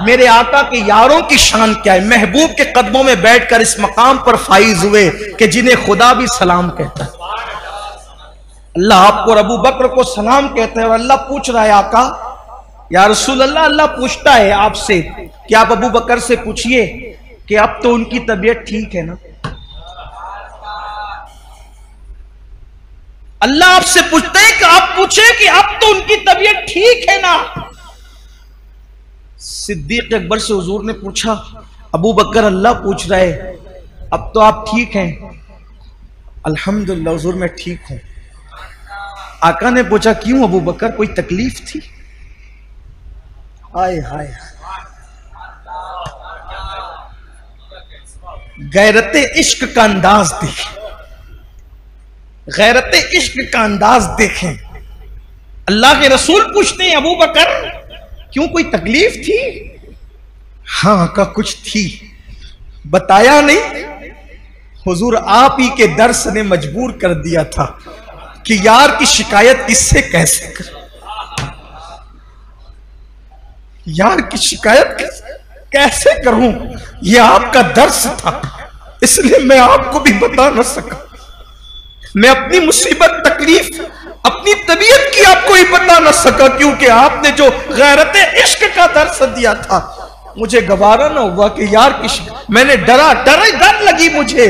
Speaker 1: मेरे आका के यारों की शान क्या है। महबूब के कदमों में बैठकर इस मकाम पर फाइज हुए कि जिन्हें खुदा भी सलाम कहता है। अल्लाह आपको और अबू बकर को सलाम कहता है और अल्लाह पूछ रहा है, आका या रसूल अल्लाह, अल्लाह पूछता है आपसे कि आप अबू बकर से पूछिए कि अब तो उनकी तबीयत ठीक है ना। अल्लाह आपसे पूछते हैं कि आप पूछे कि अब तो उनकी तबीयत ठीक है ना। सिद्दीक अकबर से हुजूर ने पूछा, अबू बकर अल्लाह पूछ रहा है अब तो आप ठीक हैं। अल्हम्दुलिल्लाह हुजूर मैं ठीक हूं। आका ने पूछा, क्यों अबू बकर, कोई तकलीफ थी? हाय हाय, गैरते इश्क का अंदाज देखें, गैरते इश्क का अंदाज देखें। अल्लाह के रसूल पूछते हैं, अबू बकर क्यों, कोई तकलीफ थी? हाँ का कुछ थी, बताया नहीं। हुजूर आप ही के दर्स ने मजबूर कर दिया था कि यार की शिकायत किससे कैसे कर, यार की शिकायत कैसे करूं, यह आपका दर्स था, इसलिए मैं आपको भी बता न सका। मैं अपनी मुसीबत तकलीफ अपनी तबीयत की आपको ही बता न सका, क्योंकि आपने जो गैरते इश्क का दर्स दिया था मुझे गवारा ना हुआ कि यार की मैंने डर लगी मुझे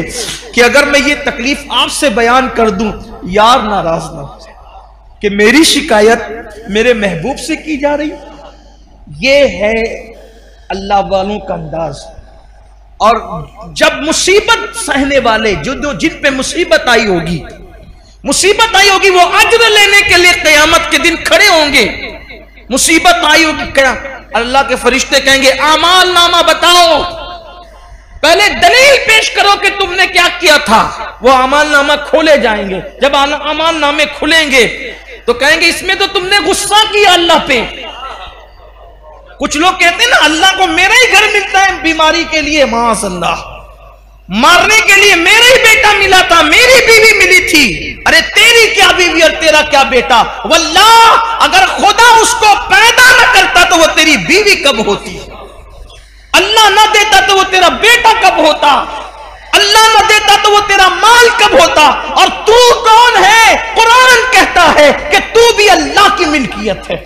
Speaker 1: कि अगर मैं ये तकलीफ आपसे बयान कर दूं यार नाराज ना हो जाए कि मेरी शिकायत मेरे महबूब से की जा रही। ये है अल्लाह वालों का अंदाज। और जब मुसीबत सहने वाले जो जिन पे मुसीबत आई होगी वो अज्र लेने के लिए क़यामत के दिन खड़े होंगे। मुसीबत आई होगी, क्या अल्लाह के फरिश्ते कहेंगे आमाल नामा बताओ, पहले दलील पेश करो कि तुमने क्या किया था। वो आमाल नामा खोले जाएंगे। जब आमाल नामे खुलेंगे तो कहेंगे इसमें तो तुमने गुस्सा किया अल्लाह पे। कुछ लोग कहते हैं ना अल्लाह को मेरा ही घर मिलता है बीमारी के लिए, माअल्लाह, मारने के लिए मेरा ही बेटा मिला था, मेरी बीवी मिली थी। अरे तेरी क्या बीवी और तेरा क्या बेटा, वल्लाह अगर खुदा उसको पैदा न करता तो वो तेरी बीवी कब होती, अल्लाह न देता तो वो तेरा बेटा कब होता, अल्लाह न देता तो वो तेरा माल कब होता। और तू कौन है? कुरान कहता है कि तू भी अल्लाह की मिल्कियत है,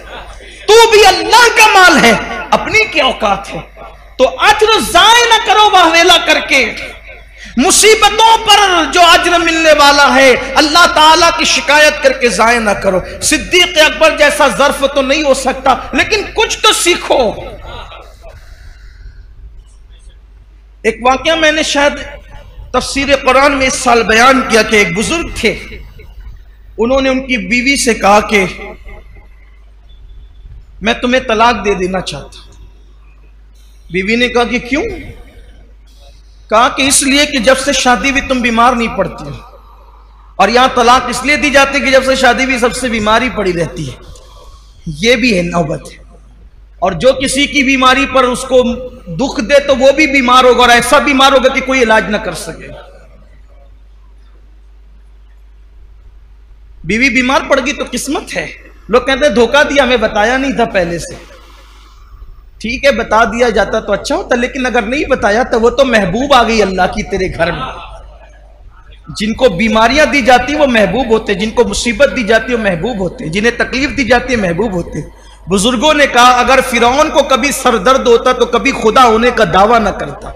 Speaker 1: तू भी अल्लाह का माल है, अपनी क्या औकात है। तो अज्र जाय न करो वाहवेला करके, मुसीबतों पर जो अज्र मिलने वाला है अल्लाह ताला की शिकायत करके जाय ना करो। सिद्दीक अकबर जैसा ज़र्फ तो नहीं हो सकता, लेकिन कुछ तो सीखो। एक वाकया मैंने शायद तफसीर कुरान में इस साल बयान किया कि एक बुजुर्ग थे, उन्होंने उनकी बीवी से कहा कि मैं तुम्हें तलाक दे देना चाहता। बीवी ने कहा कि क्यों? कहा कि इसलिए कि जब से शादी हुई तुम बीमार नहीं पड़ती हो, और यहां तलाक इसलिए दी जाती है कि जब से शादी हुई सबसे बीमारी पड़ी रहती है। यह भी है नौबत है। और जो किसी की बीमारी पर उसको दुख दे तो वो भी बीमार होगा, और ऐसा बीमार होगा कि कोई इलाज ना कर सके। बीवी बीमार पड़ गई तो किस्मत है। लोग कहते हैं धोखा दिया, हमें बताया नहीं था पहले से। ठीक है, बता दिया जाता तो अच्छा होता, लेकिन अगर नहीं बताया तो वो तो महबूब आ गई अल्लाह की तेरे घर में। जिनको बीमारियां दी जाती वो महबूब होते, जिनको मुसीबत दी जाती है वो महबूब होते, जिन्हें तकलीफ दी जाती है महबूब होते। बुजुर्गों ने कहा अगर फिरौन को कभी सरदर्द होता तो कभी खुदा होने का दावा न करता।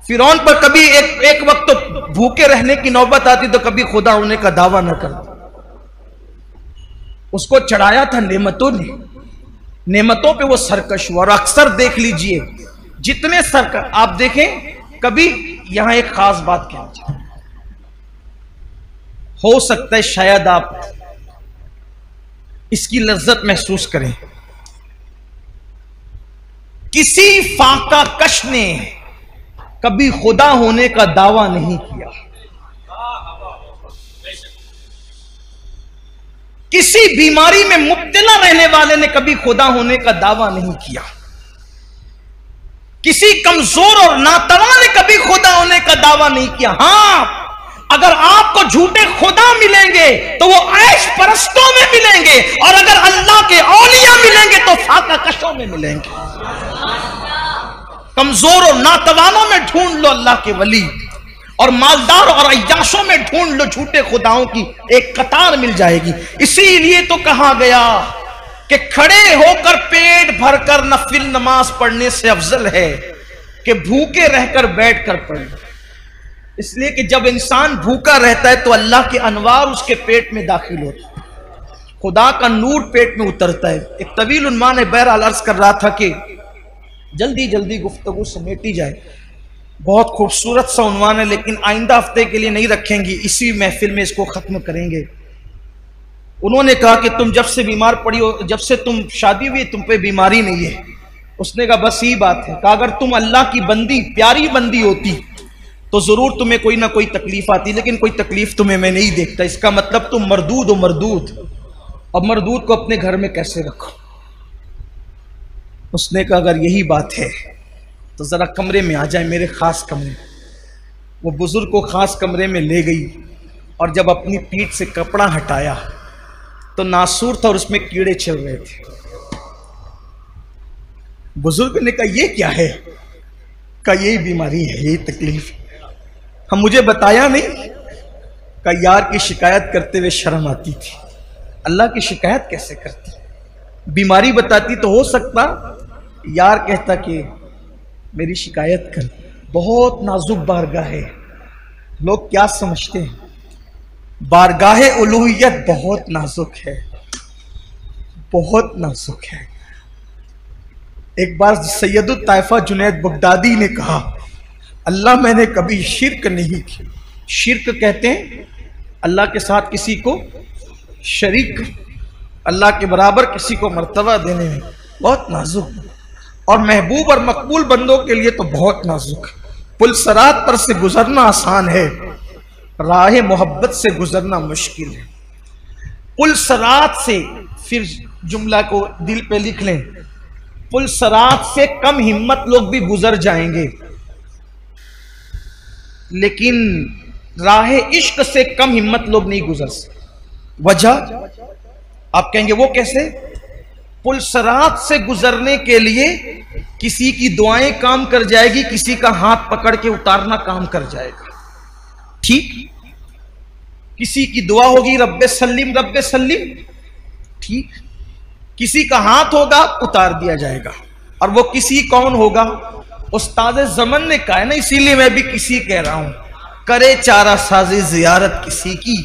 Speaker 1: फिरौन पर कभी एक वक्त तो भूखे रहने की नौबत आती तो कभी खुदा होने का दावा न करता। उसको चढ़ाया था नेमतों ने, नेमतों पे वो सरकश हुआ। और अक्सर देख लीजिए जितने सरकश आप देखें, कभी यहां एक खास बात क्या हो सकता है शायद आप इसकी लज्जत महसूस करें। किसी फाका कश ने कभी खुदा होने का दावा नहीं किया, किसी बीमारी में मुब्तला रहने वाले ने कभी खुदा होने का दावा नहीं किया, किसी कमजोर और नातवा ने कभी खुदा होने का दावा नहीं किया। हां, अगर आपको झूठे खुदा मिलेंगे तो वो ऐश परस्तों में मिलेंगे, और अगर अल्लाह के औलिया मिलेंगे तो फाका कशों में मिलेंगे। कमजोर और नातवानों में ढूंढ लो अल्लाह के वली, और मालदार और अय्याशों में ढूंढ लो झूठे खुदाओं की एक कतार मिल जाएगी। इसीलिए तो कहा गया कि खड़े होकर पेट भरकर नफिल नमाज पढ़ने से अफजल है कि भूखे रहकर बैठकर पढ़े। इसलिए कि जब इंसान भूखा रहता है तो अल्लाह के अनवार उसके पेट में दाखिल होते हैं, खुदा का नूर पेट में उतरता है। एक तवील उन्मान है, बहरहाल अर्ज कर रहा था कि जल्दी जल्दी गुफ्तगू समेटी जाए। बहुत खूबसूरत सा उन्वान है, लेकिन आइंदा हफ्ते के लिए नहीं रखेंगे, इसी महफिल में इसको खत्म करेंगे। उन्होंने कहा कि तुम जब से बीमार पड़ी हो, जब से तुम शादी हुई तुम पे बीमारी नहीं है। उसने कहा बस यही बात है। कहा अगर तुम अल्लाह की बंदी, प्यारी बंदी होती तो जरूर तुम्हें कोई ना कोई तकलीफ आती, लेकिन कोई तकलीफ तुम्हें मैं नहीं देखता। इसका मतलब तुम मरदूद हो, मरदूद। अब मरदूद को अपने घर में कैसे रखो? उसने कहा अगर यही बात है तो जरा कमरे में आ जाए, मेरे खास कमरे। वो बुजुर्ग को खास कमरे में ले गई, और जब अपनी पीठ से कपड़ा हटाया तो नासूर था और उसमें कीड़े चल रहे थे। बुजुर्ग ने कहा ये क्या है? कहा यही बीमारी है, यही तकलीफ। हम मुझे बताया नहीं? कहा यार की शिकायत करते हुए शर्म आती थी। अल्लाह की शिकायत कैसे करती? बीमारी बताती तो हो सकता यार कहता कि मेरी शिकायत कर। बहुत नाजुक बारगाह है। लोग क्या समझते हैं? बारगाह उलूहियत बहुत नाजुक है, बहुत नाजुक है। एक बार सैयदुत ताइफा जुनैद बगदादी ने कहा अल्लाह मैंने कभी शिर्क नहीं की। शिर्क कहते हैं अल्लाह के साथ किसी को शरीक, अल्लाह के बराबर किसी को मर्तबा देने में। बहुत नाजुक, और महबूब और मकबूल बंदों के लिए तो बहुत नाजुक। पुल सरात पर से गुजरना आसान है, राह मोहब्बत से गुजरना मुश्किल है। पुल सरात से, फिर जुमला को दिल पे लिख लें, पुल सरात से कम हिम्मत लोग भी गुजर जाएंगे, लेकिन राह इश्क से कम हिम्मत लोग नहीं गुजर सकते। वजह आप कहेंगे वो कैसे? पुल सरात से गुजरने के लिए किसी की दुआएं काम कर जाएगी, किसी का हाथ पकड़ के उतारना काम कर जाएगा। ठीक, किसी की दुआ होगी रब्बे सल्लिम रब्बे सल्लिम, ठीक, किसी का हाथ होगा उतार दिया जाएगा। और वो किसी कौन होगा? उस्ताद ज़मन ने कहा है ना, इसीलिए मैं भी किसी कह रहा हूं। करे चारा साजी जियारत किसी की,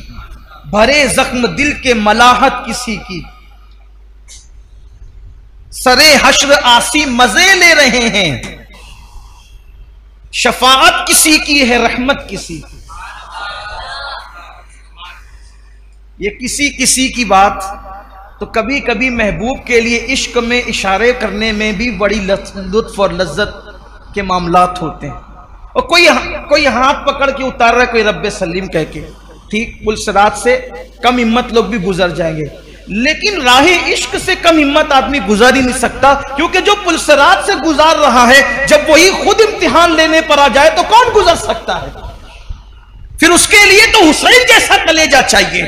Speaker 1: भरे जख्म दिल के मलाहत किसी की, सरे हश्र आसी मजे ले रहे हैं, शफाअत किसी की है रहमत किसी की। ये किसी किसी की बात तो कभी कभी महबूब के लिए इश्क में इशारे करने में भी बड़ी लुत्फ और लज्जत के मामलात होते हैं। और कोई हाथ पकड़ के उतार रहा है, कोई रब्बे सलीम कह के, ठीक, पुल सरात से कम हिम्मत लोग भी गुजर जाएंगे, लेकिन राह इश्क से कम हिम्मत आदमी गुजार ही नहीं सकता। क्योंकि जो पुल सरात से गुजार रहा है, जब वही खुद इम्तिहान लेने पर आ जाए तो कौन गुजर सकता है? फिर उसके लिए तो हुसैन जैसा कलेजा चाहिए,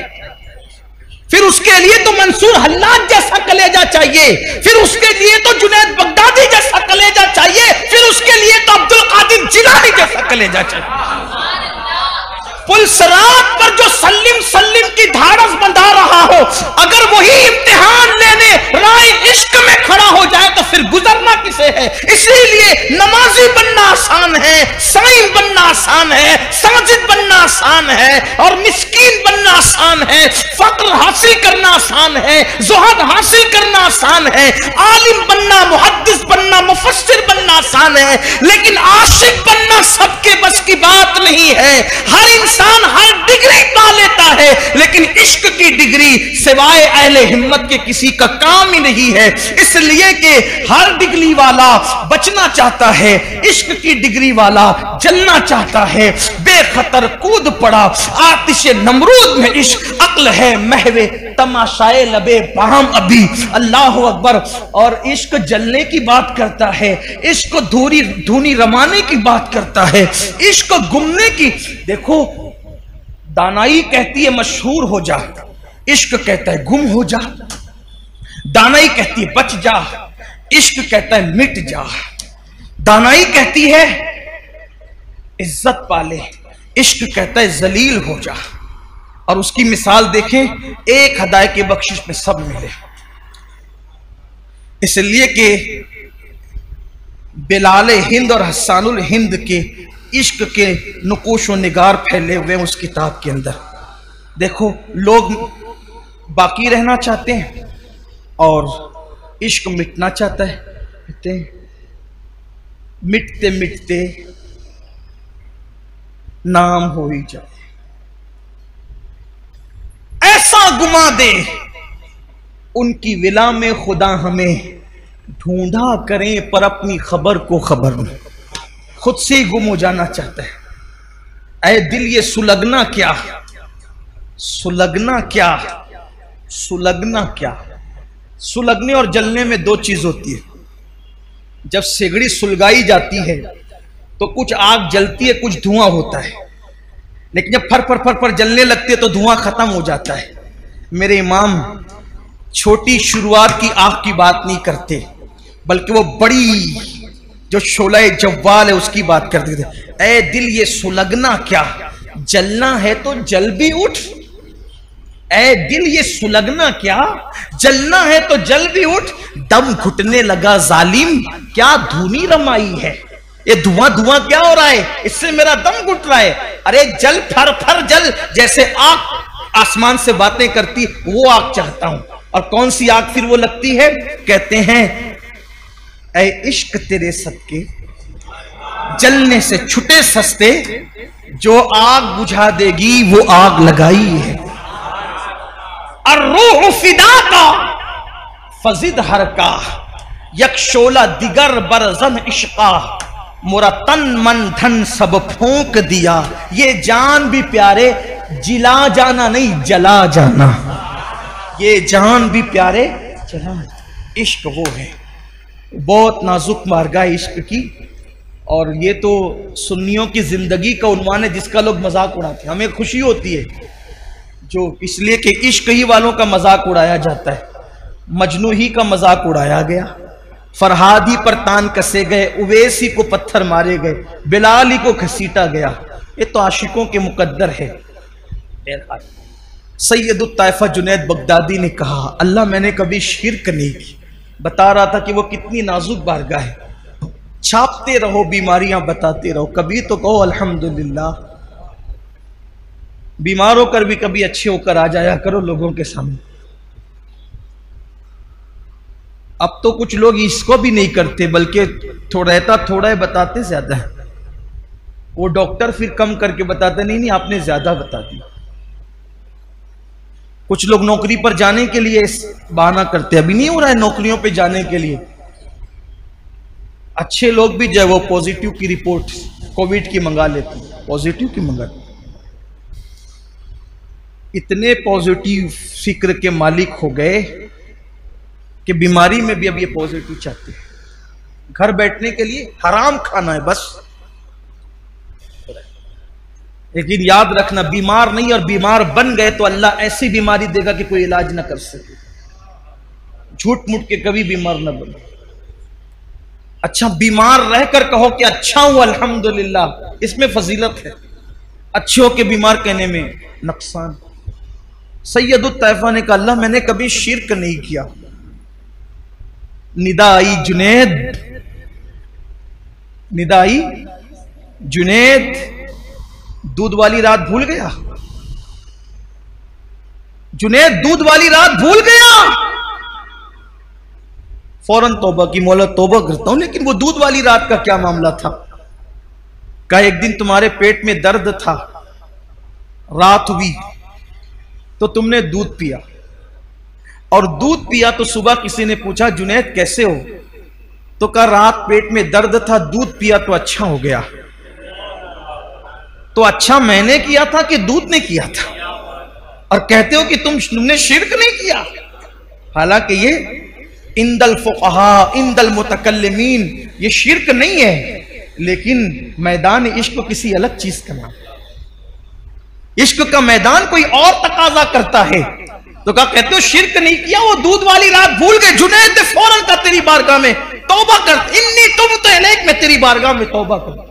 Speaker 1: फिर उसके लिए तो मंसूर हल्लाज जैसा कलेजा चाहिए, फिर उसके लिए तो जुनैद बगदादी जैसा कलेजा चाहिए, फिर उसके लिए तो अब्दुल कादिर जिलानी जैसा कलेजा चाहिए। पुल सरात पर जो सल्लिम सल्लिम की धाड़स बंधा रहा हो, अगर वही इम्तिहान लेने राह इश्क में खड़ा हो जाए तो फिर गुजरना किसे है? इसीलिए नमाजी बनना आसान है, साईं बनना आसान है, साजिद बनना आसान है, और मिस्कीन बनना आसान है, फक्र हासिल करना आसान है, जुहद हासिल करना आसान है, आलिम बनना, मुहद्दिस बनना, मुफस्सिर बनना आसान है, लेकिन आशिक बनना सबके बस की बात नहीं है। हर इंसान हर डिग्री पा लेता है, लेकिन इश्क की डिग्री सिवाय अहले हिम्मत के किसी का काम ही नहीं है। इसलिए कि हर डिग्री वाला बचना चाहता है, इश्क की डिग्री वाला जलना चाहता है। बेखतर कूद पड़ा आतिश नमरूद में इश्क, अक्ल है महवे तमाशाए लबे बाम अभी। अल्लाह अकबर। और इश्क जलने की बात करता है, इश्क धूनी रमाने की बात करता है, इश्क गुमने की। देखो, दानाई कहती है मशहूर हो जा, इश्क कहता है गुम हो जा। दानाई कहती है बच जा, इश्क कहता है मिट जा। दानाई कहती है इज्जत पाले, इश्क कहता है जलील हो जा। और उसकी मिसाल देखें, एक हदाय की बख्शिश में सब मिले। इसलिए कि बिलाल हिंद और हसानुल हिंद के इश्क के नुकोश व निगार फैले हुए उस किताब के अंदर। देखो, लोग बाकी रहना चाहते हैं और इश्क मिटना चाहता है। कहते हैं मिटते मिटते नाम हो ही जाए, ऐसा गुमा दे उनकी विला में खुदा हमें, ढूंढा करें पर अपनी खबर को खबर में। खुद से ही गुम हो जाना चाहता है। ऐ दिल ये सुलगना क्या, सुलगना क्या, सुलगना क्या। सुलगने और जलने में दो चीज होती है। जब सिगड़ी सुलगाई जाती है तो कुछ आग जलती है, कुछ धुआं होता है, लेकिन जब फर फर फर फर जलने लगती है तो धुआं खत्म हो जाता है। मेरे इमाम छोटी शुरुआत की आग की बात नहीं करते, बल्कि वो बड़ी जो शोला जव्वाल है उसकी बात करते थे। ऐ दिल ये सुलगना क्या, जलना है तो जल भी उठ। ऐ दिल ये सुलगना क्या, जलना है तो जल भी उठ। दम घुटने लगा जालिम, क्या धूनी रमाई है। ये धुआं धुआं क्या हो रहा है, इससे मेरा दम घुट रहा है। अरे जल, फर फर जल। जैसे आग आसमान से बातें करती, वो आग चाहता हूं। और कौन सी आग फिर वो लगती है? कहते हैं ऐ इश्क तेरे सदके जलने से छुटे सस्ते, जो आग बुझा देगी वो आग लगाई है। और रूह फिदा का फजिद हर का, यक शोला दिगर बरजन इश्का, मोरा तन मन धन सब फूंक दिया। ये जान भी प्यारे जिला जाना नहीं जला जाना, ये जान भी प्यारे जला। इश्क वो है, बहुत नाजुक मार्गा है इश्क की। और ये तो सुन्नियों की जिंदगी का उन्वान है जिसका लोग मजाक उड़ाते हैं। हमें खुशी होती है जो इसलिए कि इश्क ही वालों का मजाक उड़ाया जाता है। मजनू ही का मजाक उड़ाया गया, फरहादी पर तान कसे गए, उवैसी को पत्थर मारे गए, बिलाली को घसीटा गया। ये तो आशिकों के मुकद्दर है। सैयदुत ताइफा जुनैद बगदादी ने कहा, अल्लाह मैंने कभी शिर्क नहीं की। बता रहा था कि वो कितनी नाजुक बारगाह है। छापते रहो बीमारियां बताते रहो, कभी तो कहो अल्हम्दुलिल्लाह। बीमार होकर भी कभी अच्छे होकर आ जाया करो लोगों के सामने। अब तो कुछ लोग इसको भी नहीं करते, बल्कि थोड़ा रहता थोड़ा है बताते ज्यादा है। वो डॉक्टर फिर कम करके बताते, नहीं नहीं आपने ज्यादा बता दिया। कुछ लोग नौकरी पर जाने के लिए बहाना करते, अभी नहीं हो रहा है नौकरियों पे जाने के लिए। अच्छे लोग भी जो है वो पॉजिटिव की रिपोर्ट कोविड की मंगा लेते, पॉजिटिव की मंगा लेते। इतने पॉजिटिव फिक्र के मालिक हो गए कि बीमारी में भी अब ये पॉजिटिव चाहते हैं। घर बैठने के लिए हराम खाना है बस। लेकिन याद रखना, बीमार नहीं और बीमार बन गए तो अल्लाह ऐसी बीमारी देगा कि कोई इलाज ना कर सके। झूठ मूठ के कभी बीमार ना बनो। अच्छा बीमार रहकर कहो कि अच्छा हूं अल्हम्दुलिल्लाह, इसमें फजीलत है। अच्छे हो के बीमार कहने में नुकसान। सैयदुत तैफा ने कहा, अल्लाह मैंने कभी शिर्क नहीं किया। निदा आई जुनैद, निदा आई जुनैद, दूध वाली रात भूल गया। जुनैद दूध वाली रात भूल गया। फौरन तौबा की, मौला तौबा करता हूं, लेकिन वो दूध वाली रात का क्या मामला था? कहा एक दिन तुम्हारे पेट में दर्द था, रात हुई तो तुमने दूध पिया, और दूध पिया तो सुबह किसी ने पूछा जुनैद कैसे हो? तो कहा रात पेट में दर्द था, दूध पिया तो अच्छा हो गया। तो अच्छा मैंने किया था कि दूध ने किया था? और कहते हो कि तुमने शिर्क नहीं किया। हालांकि ये इंदल फुक़हा इंदल मुतकल्लिमीन ये शिर्क नहीं है, लेकिन मैदान इश्क को किसी अलग चीज का नाम। इश्क का मैदान कोई और तकाजा करता है। तो क्या कहते हो शिर्क नहीं किया, वो दूध वाली रात भूल गए। जुनैद ने फौरन का तेरी बारगाह में तौबा कर, इन्नी तुम तो इलैक में तेरी बारगाह में तौबा कर।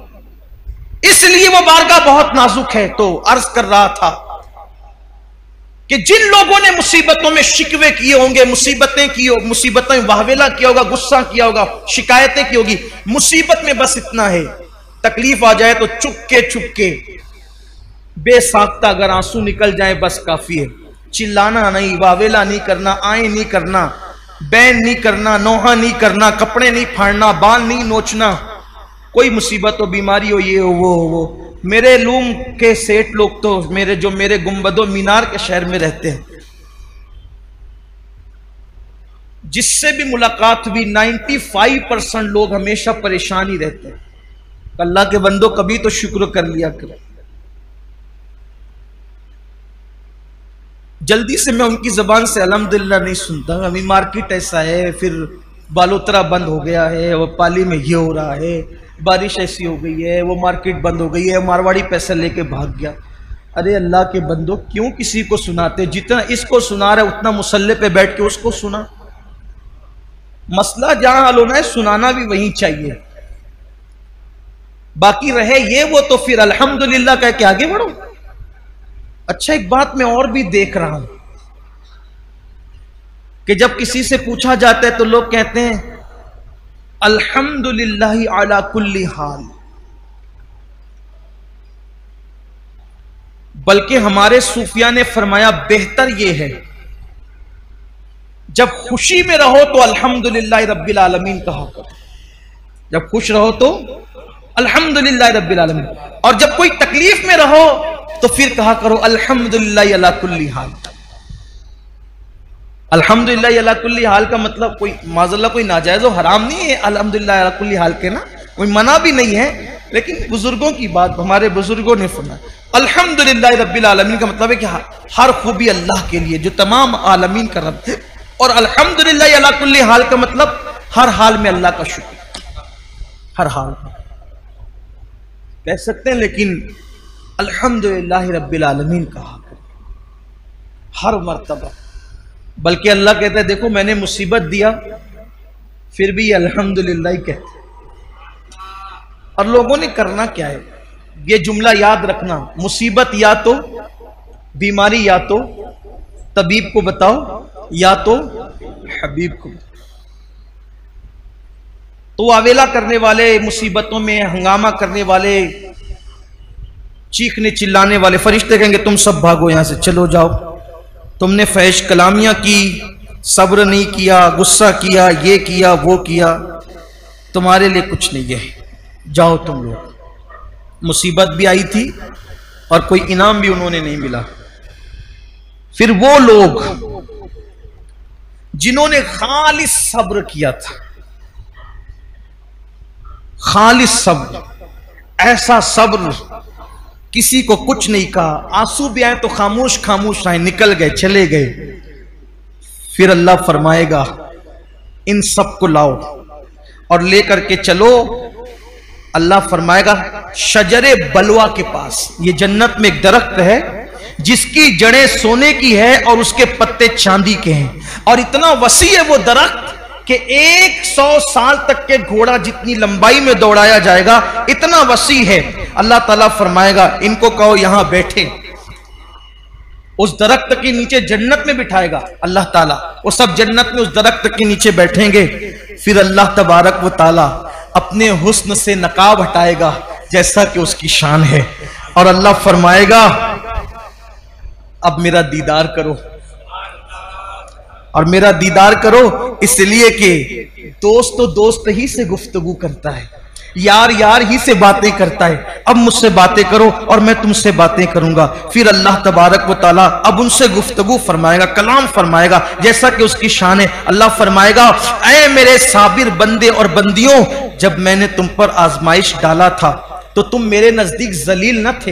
Speaker 1: इसलिए वो बारगाह बहुत नाजुक है। तो अर्ज कर रहा था कि जिन लोगों ने मुसीबतों में शिकवे किए होंगे, मुसीबतें की, मुसीबतें वाहवेला किया होगा, गुस्सा किया होगा, शिकायतें की होगी, मुसीबत में बस इतना है, तकलीफ आ जाए तो चुपके चुपके बेसाख्ता अगर आंसू निकल जाए बस काफी है। चिल्लाना नहीं, वावेला नहीं करना, आए नहीं करना, बैन नहीं करना, नोहा नहीं करना, कपड़े नहीं फाड़ना, बाल नहीं नोचना। कोई मुसीबत हो, बीमारी हो, ये हो वो हो वो। मेरे लूम के सेठ लोग तो मेरे गुंबदो मीनार के शहर में रहते हैं, जिससे भी मुलाकात हुई 95% लोग हमेशा परेशान ही रहते हैं। अल्लाह के बंदो कभी तो शुक्र कर लिया करो। जल्दी से मैं उनकी जबान से अल्हम्दुलिल्लाह नहीं सुनता। अभी मार्केट ऐसा है, फिर बालोतरा बंद हो गया है, वो पाली में ये हो रहा है, बारिश ऐसी हो गई है, वो मार्केट बंद हो गई है, मारवाड़ी पैसा लेके भाग गया। अरे अल्लाह के बंदो क्यों किसी को सुनाते? जितना इसको सुना रहे उतना मुसल्ले पे बैठ के उसको सुना। मसला जहां हल होना है सुनाना भी वहीं चाहिए। बाकी रहे ये वो तो फिर अल्हम्दुलिल्लाह कह के आगे बढ़ो। अच्छा एक बात मैं और भी देख रहा हूं कि जब किसी से पूछा जाता है तो लोग कहते हैं अल्हम्दुलिल्लाह अला कुल्ली हाल। बल्कि हमारे सूफिया ने फरमाया बेहतर यह है जब खुशी में रहो तो अल्हम्दुलिल्लाह रब्बिल आलमीन कहा करो। जब खुश रहो तो अल्हम्दुलिल्लाह रब्बिल आलमीन, और जब कोई तकलीफ में रहो तो फिर कहा करो अल्हम्दुलिल्लाह अला कुल्ली हाल। अल्हम्दुलिल्लाह अला कुल्ली हाल का मतलब कोई माज़अल्लाह कोई नाजायज़ और हराम नहीं है। अल्हम्दुलिल्लाह अला कुल्ली हाल के ना कोई मना भी नहीं है, लेकिन बुजुर्गों की बात हमारे बुजुर्गों ने फरमाया अल्हम्दुलिल्लाह रब्बिल आलमीन का मतलब है कि हर खूबी अल्लाह के लिए जो तमाम आलमीन का रब है। और अल्हम्दुलिल्लाह अला कुल्ली हाल का मतलब हर हाल में अल्लाह का शुक्र, हर हाल में कह सकते हैं, लेकिन अल्हम्दुलिल्लाह रब्बिल आलमीन कहा हर मर्तबा। बल्कि अल्लाह कहता है देखो मैंने मुसीबत दिया फिर भी अल्हम्दुलिल्लाह ही कहते। और लोगों ने करना क्या है, ये जुमला याद रखना, मुसीबत या तो बीमारी या तो तबीब को बताओ या तो हबीब को। तो आवेला करने वाले, मुसीबतों में हंगामा करने वाले, चीखने चिल्लाने वाले फरिश्ते कहेंगे तुम सब भागो यहां से, चलो जाओ, तुमने फहश कलामियां की, सब्र नहीं किया, गुस्सा किया, ये किया वो किया, तुम्हारे लिए कुछ नहीं है, जाओ तुम लोग। मुसीबत भी आई थी और कोई इनाम भी उन्होंने नहीं मिला। फिर वो लोग जिन्होंने खालिस सब्र किया था, खालिस सब्र, ऐसा सब्र किसी को कुछ नहीं कहा, आंसू भी आए तो खामोश खामोश आए, निकल गए चले गए। फिर अल्लाह फरमाएगा इन सब को लाओ और लेकर के चलो। अल्लाह फरमाएगा शजरे बलवा के पास, ये जन्नत में एक दरख्त है जिसकी जड़ें सोने की है और उसके पत्ते चांदी के हैं, और इतना वसी है वो दरख्त कि 100 साल तक के घोड़ा जितनी लंबाई में दौड़ाया जाएगा, इतना वसी है। अल्लाह ताला फरमाएगा इनको कहो यहां बैठे, उस दरख्त के नीचे जन्नत में बिठाएगा अल्लाह ताला, वो सब जन्नत में उस दरख्त के नीचे बैठेंगे। फिर अल्लाह तबारक व ताला अपने हुस्न से नकाब हटाएगा जैसा कि उसकी शान है, और अल्लाह फरमाएगा अब मेरा दीदार करो। और मेरा दीदार करो इसलिए कि दोस्त तो दोस्त ही से गुफ्तगू करता है, यार यार ही से बातें करता है, अब मुझसे बातें करो और मैं तुमसे बातें करूंगा। फिर अल्लाह तबारक व ताला अब उनसे गुफ्तगू फरमाएगा, कलाम फरमाएगा जैसा कि उसकी शान है। अल्लाह फरमाएगा ऐ मेरे साबिर बंदे और बंदियों, जब मैंने तुम पर आजमाइश डाला था तो तुम मेरे नजदीक जलील न थे,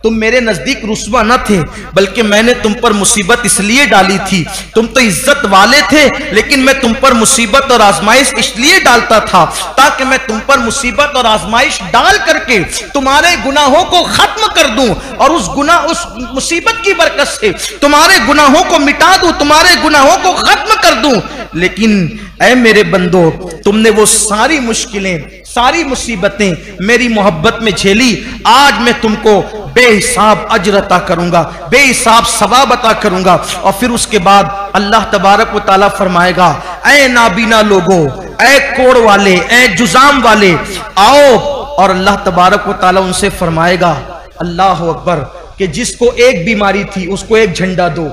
Speaker 1: तुम मेरे नजदीक रुस्वा न थे, बल्कि मैंने तुम पर मुसीबत इसलिए डाली थी, तुम तो इज्जत वाले थे, लेकिन मैं तुम पर मुसीबत और आजमाइश इसलिए डालता था ताकि मैं तुम पर मुसीबत और आजमाइश डाल करके तुम्हारे गुनाहों को खत्म कर दूं, और उस मुसीबत की बरकत से तुम्हारे गुनाहों को मिटा दूं, तुम्हारे गुनाहों को खत्म कर दूं। लेकिन ऐ मेरे बंदो, तुमने वो सारी मुश्किलें, सारी मुसीबतें मेरी मोहब्बत में झेली, आज मैं तुमको बेहिसाब अजर अता करूंगा, बेहिसाब सवाब अता करूंगा। और फिर उसके बाद अल्लाह तबारक व ताला फरमाएगा ऐ नाबीना लोगो, ऐ कोड़ वाले, ऐ जुजाम वाले, आओ। और अल्लाह तबारक व ताला उनसे फरमाएगा अल्लाह अकबर कि जिसको एक बीमारी थी उसको एक झंडा दो,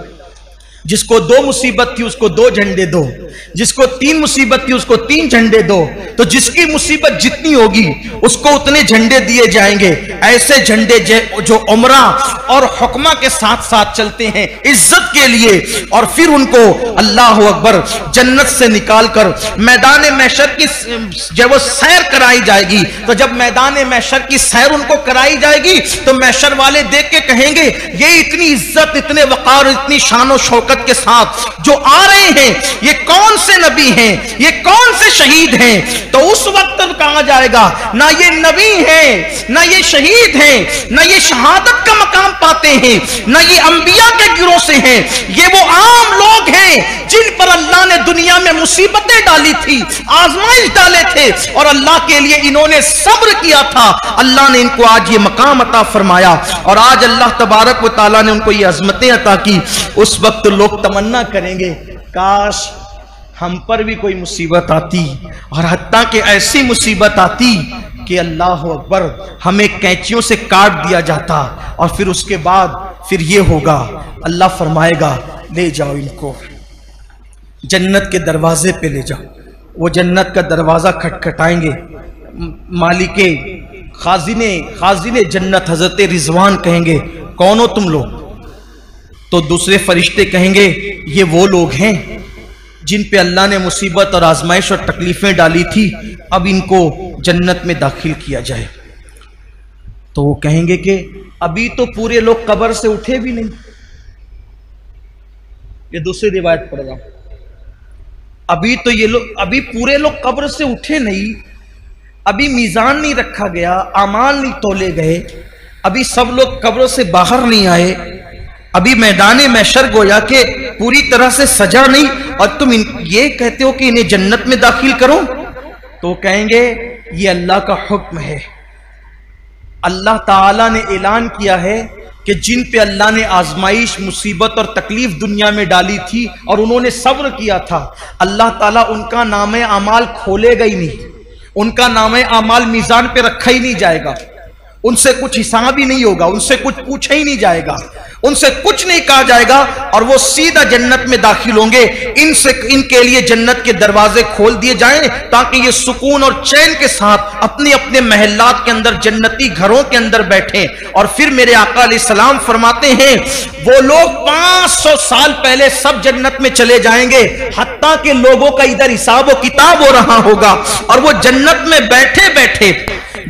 Speaker 1: जिसको 2 मुसीबत थी उसको 2 झंडे दो, जिसको 3 मुसीबत थी उसको 3 झंडे दो। तो जिसकी मुसीबत जितनी होगी उसको उतने झंडे दिए जाएंगे, ऐसे झंडे जो उमरा और हुक्मा के साथ साथ चलते हैं इज्जत के लिए। और फिर उनको अल्लाह अकबर जन्नत से निकालकर मैदान महशर की जब वो सैर कराई जाएगी, तो जब मैदान महशर की सैर उनको कराई जाएगी तो महशर वाले देख के कहेंगे ये इतनी इज्जत, इतने वकार, इतनी शान शौकत के साथ जो आ रहे हैं, ये कौन से नबी हैं, ये कौन से शहीद हैं। तो उस वक्त कहा जाएगा ना ये नबी हैं, ना ये शहीद हैं, ना ये शहादत का मकाम पाते हैं, ना ये अंबिया के गिरोह से हैं, ये वो आम लोग हैं जिन पर अल्लाह ने दुनिया में मुसीबतें डाली थी, आजमाइश डाले थे, और अल्लाह के लिए इन्होंने सब्र किया था। अल्लाह ने इनको आज ये मकाम अता फरमाया, और आज अल्लाह तबारक व ताला ने उनको ये अजमतें अता की। उस वक्त लोग तमन्ना करेंगे काश हम पर भी कोई मुसीबत आती, और हत्ता कि ऐसी मुसीबत आती कि अल्लाह अकबर हमें कैंचियों से काट दिया जाता, और फिर उसके बाद फिर ये होगा, अल्लाह फरमाएगा ले जाओ इनको जन्नत के दरवाजे पे ले जाओ। वो जन्नत का दरवाजा खटखटाएंगे, मालिके खाजिने जन्नत हजरत रिजवान कहेंगे कौन हो तुम लोग? तो दूसरे फरिश्ते कहेंगे ये वो लोग हैं जिन पे अल्लाह ने मुसीबत और आजमाइश और तकलीफें डाली थी, अब इनको जन्नत में दाखिल किया जाए। तो वो कहेंगे कि अभी तो पूरे लोग कब्र से उठे भी नहीं। ये दूसरी रिवायत पढ़ रहा हूं, अभी तो ये लोग, अभी पूरे लोग कब्र से उठे नहीं, अभी मीजान नहीं रखा गया, आमाल नहीं तोले गए, अभी सब लोग कब्रों से बाहर नहीं आए, अभी मैदान महशर गोया के पूरी तरह से सजा नहीं, और तुम ये कहते हो कि इन्हें जन्नत में दाखिल करो। तो कहेंगे ये अल्लाह का हुक्म है। अल्लाह ताला ने ऐलान किया है कि जिन पे अल्लाह ने आजमाइश, मुसीबत और तकलीफ दुनिया में डाली थी और उन्होंने सब्र किया था, अल्लाह ताला उनका नामे अमाल खोलेगा ही नहीं, उनका नामे अमाल मीजान पे रखा ही नहीं जाएगा, उनसे कुछ हिसाब ही नहीं होगा, उनसे कुछ पूछा ही नहीं जाएगा, उनसे कुछ नहीं कहा जाएगा, और वो सीधा जन्नत में दाखिल होंगे। इनके लिए जन्नत के दरवाजे खोल दिए जाएं ताकि ये सुकून और चैन के साथ अपने अपने महल्लात के अंदर, जन्नती घरों के अंदर बैठे। और फिर मेरे आका अलैहिस्सलाम फरमाते हैं वो लोग 500 साल पहले सब जन्नत में चले जाएंगे, हत्ता के लोगों का इधर हिसाब व किताब हो रहा होगा, और वो जन्नत में बैठे बैठे,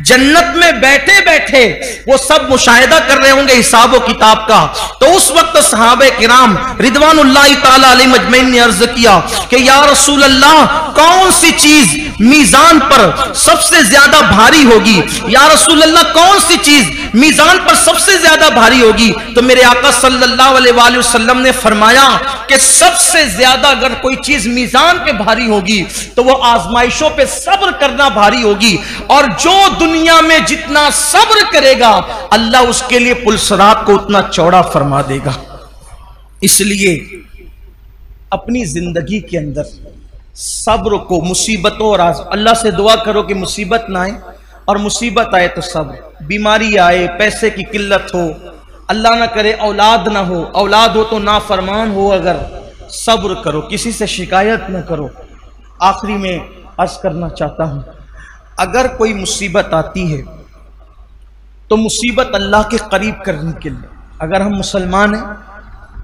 Speaker 1: जन्नत में बैठे बैठे वो सब मुशाहिदा कर रहे होंगे हिसाब व किताब का। तो उस वक्त सहाबे किराम रिदवानुल्लाहि ताला अलैहिम अजमईन ने अर्ज किया कि या रसूल अल्लाह, कौन सी चीज मीजान पर सबसे ज्यादा भारी होगी? या रसूल अल्लाह, कौन सी चीज मीजान पर सबसे ज्यादा भारी होगी? तो मेरे आका सल्लल्लाहु अलैहि वसल्लम ने फरमाया कि सबसे ज्यादा अगर कोई चीज मीजान पे भारी होगी तो वो आजमाइशों पे सब्र करना भारी होगी, और जो दुनिया में जितना सब्र करेगा अल्लाह उसके लिए पुलसरात को उतना चौड़ा फरमा देगा। इसलिए अपनी जिंदगी के अंदर सब्र को, मुसीबतों और अल्लाह से दुआ करो कि मुसीबत ना आए, और मुसीबत आए तो सब्र, बीमारी आए, पैसे की किल्लत हो, अल्लाह ना करे औलाद ना हो, औलाद हो तो नाफरमान हो, अगर सब्र करो, किसी से शिकायत ना करो। आखिरी में अर्ज करना चाहता हूं, अगर कोई मुसीबत आती है तो मुसीबत अल्लाह के करीब करने के लिए, अगर हम मुसलमान हैं,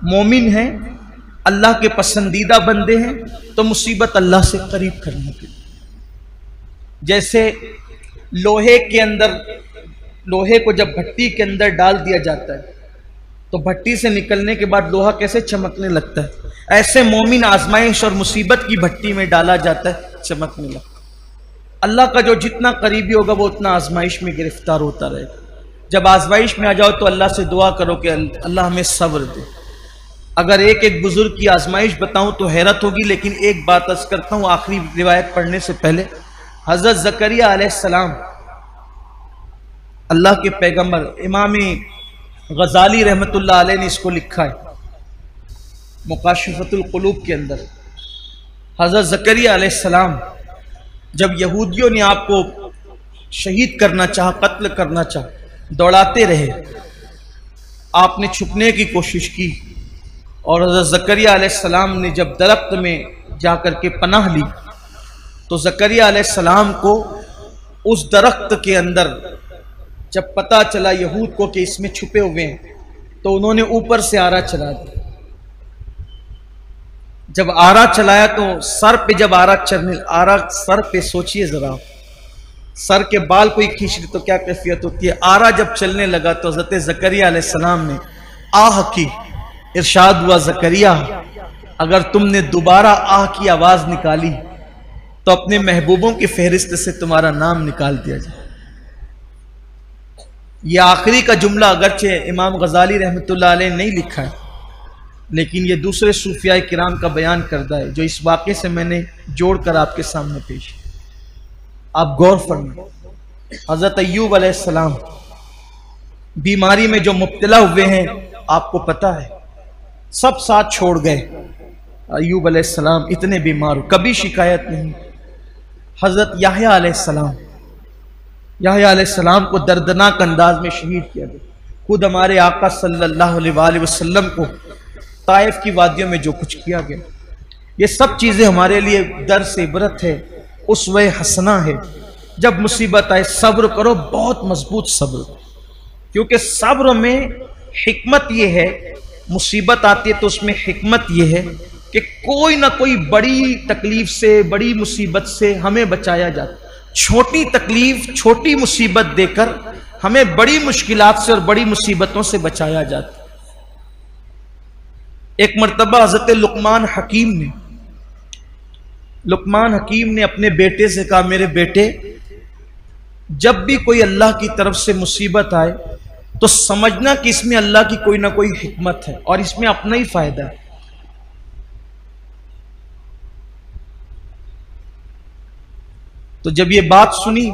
Speaker 1: मोमिन हैं, अल्लाह के पसंदीदा बंदे हैं, तो मुसीबत अल्लाह से करीब करने के लिए। जैसे लोहे के अंदर, लोहे को जब भट्टी के अंदर डाल दिया जाता है तो भट्टी से निकलने के बाद लोहा कैसे चमकने लगता है, ऐसे मोमिन आजमाइश और मुसीबत की भट्टी में डाला जाता है, चमकने लगता है। अल्लाह का जो जितना करीबी होगा वो उतना आजमाइश में गिरफ्तार होता रहेगा। जब आजमाइश में आ जाओ तो अल्लाह से दुआ करो कि अल्लाह हमें सब्र दे। अगर एक एक बुजुर्ग की आजमाइश बताऊं तो हैरत होगी, लेकिन एक बात अर्ज करता हूं आखिरी रिवायत पढ़ने से पहले। हजरत ज़करिया अलैहिस्सलाम, अल्लाह के पैगंबर, इमाम गजाली रहमतुल्लाह अलैह ने इसको लिखा है मुकाशिफतुल कुलूब के अंदर। हजरत ज़करिया अलैहिस्सलाम जब यहूदियों ने आपको शहीद करना चाहा, कत्ल करना चाहा, दौड़ाते रहे, आपने छुपने की कोशिश की, और हज़रत ज़करिया अलैहिस्सलाम ने जब दरख्त में जाकर के पनाह ली तो ज़करिया अलैहिस्सलाम को उस दरख्त के अंदर जब पता चला यहूद को कि इसमें छुपे हुए हैं, तो उन्होंने ऊपर से आरा चला दिया। जब आरा चलाया तो सर पे, जब आरा चलने, आरा सर पे, सोचिए जरा, सर के बाल कोई खींच ले तो क्या कैफियत होती है। आरा जब चलने लगा तो हज़रत ज़करिया अलैहिस्सलाम ने आह की, इरशाद हुआ, ज़करिया अगर तुमने दोबारा आह की आवाज निकाली तो अपने महबूबों की फहरिस्त से तुम्हारा नाम निकाल दिया जाए। यह आखिरी का जुमला अगरचे इमाम गजाली रहमतुल्लाह अलैह नहीं लिखा है, लेकिन ये दूसरे सूफिया किराम का बयान करता है, जो इस वाक़े से मैंने जोड़कर आपके सामने पेश। आप गौर फरमाएं, हज़रत अय्यूब अलैहिस्सलाम बीमारी में जो मुब्तला हुए हैं, आपको पता है, सब साथ छोड़ गए। अय्यूब अलैहिस्सलाम इतने बीमार, कभी शिकायत नहीं। हज़रत याह्या अलैहिस्सलाम, याह्या अलैहिस्सलाम को दर्दनाक अंदाज में शहीद किया गया। खुद हमारे आका सल्लल्लाहु अलैहि वसल्लम को ताइफ की वादियों में जो कुछ किया गया, ये सब चीज़ें हमारे लिए दर्स इबरत है, उसवे हसना है। जब मुसीबत आए सब्र करो, बहुत मजबूत सब्र, क्योंकि सब्र में हिकमत ये है, मुसीबत आती है तो उसमें हिकमत ये है कि कोई ना कोई बड़ी तकलीफ से, बड़ी मुसीबत से हमें बचाया जाता। छोटी तकलीफ, छोटी मुसीबत देकर हमें बड़ी मुश्किलात से और बड़ी मुसीबतों से बचाया जाता। एक मर्तबा हजरत लुकमान हकीम ने अपने बेटे से कहा, मेरे बेटे, जब भी कोई अल्लाह की तरफ से मुसीबत आए तो समझना कि इसमें अल्लाह की कोई ना कोई हिकमत है और इसमें अपना ही फायदा है। तो जब ये बात सुनी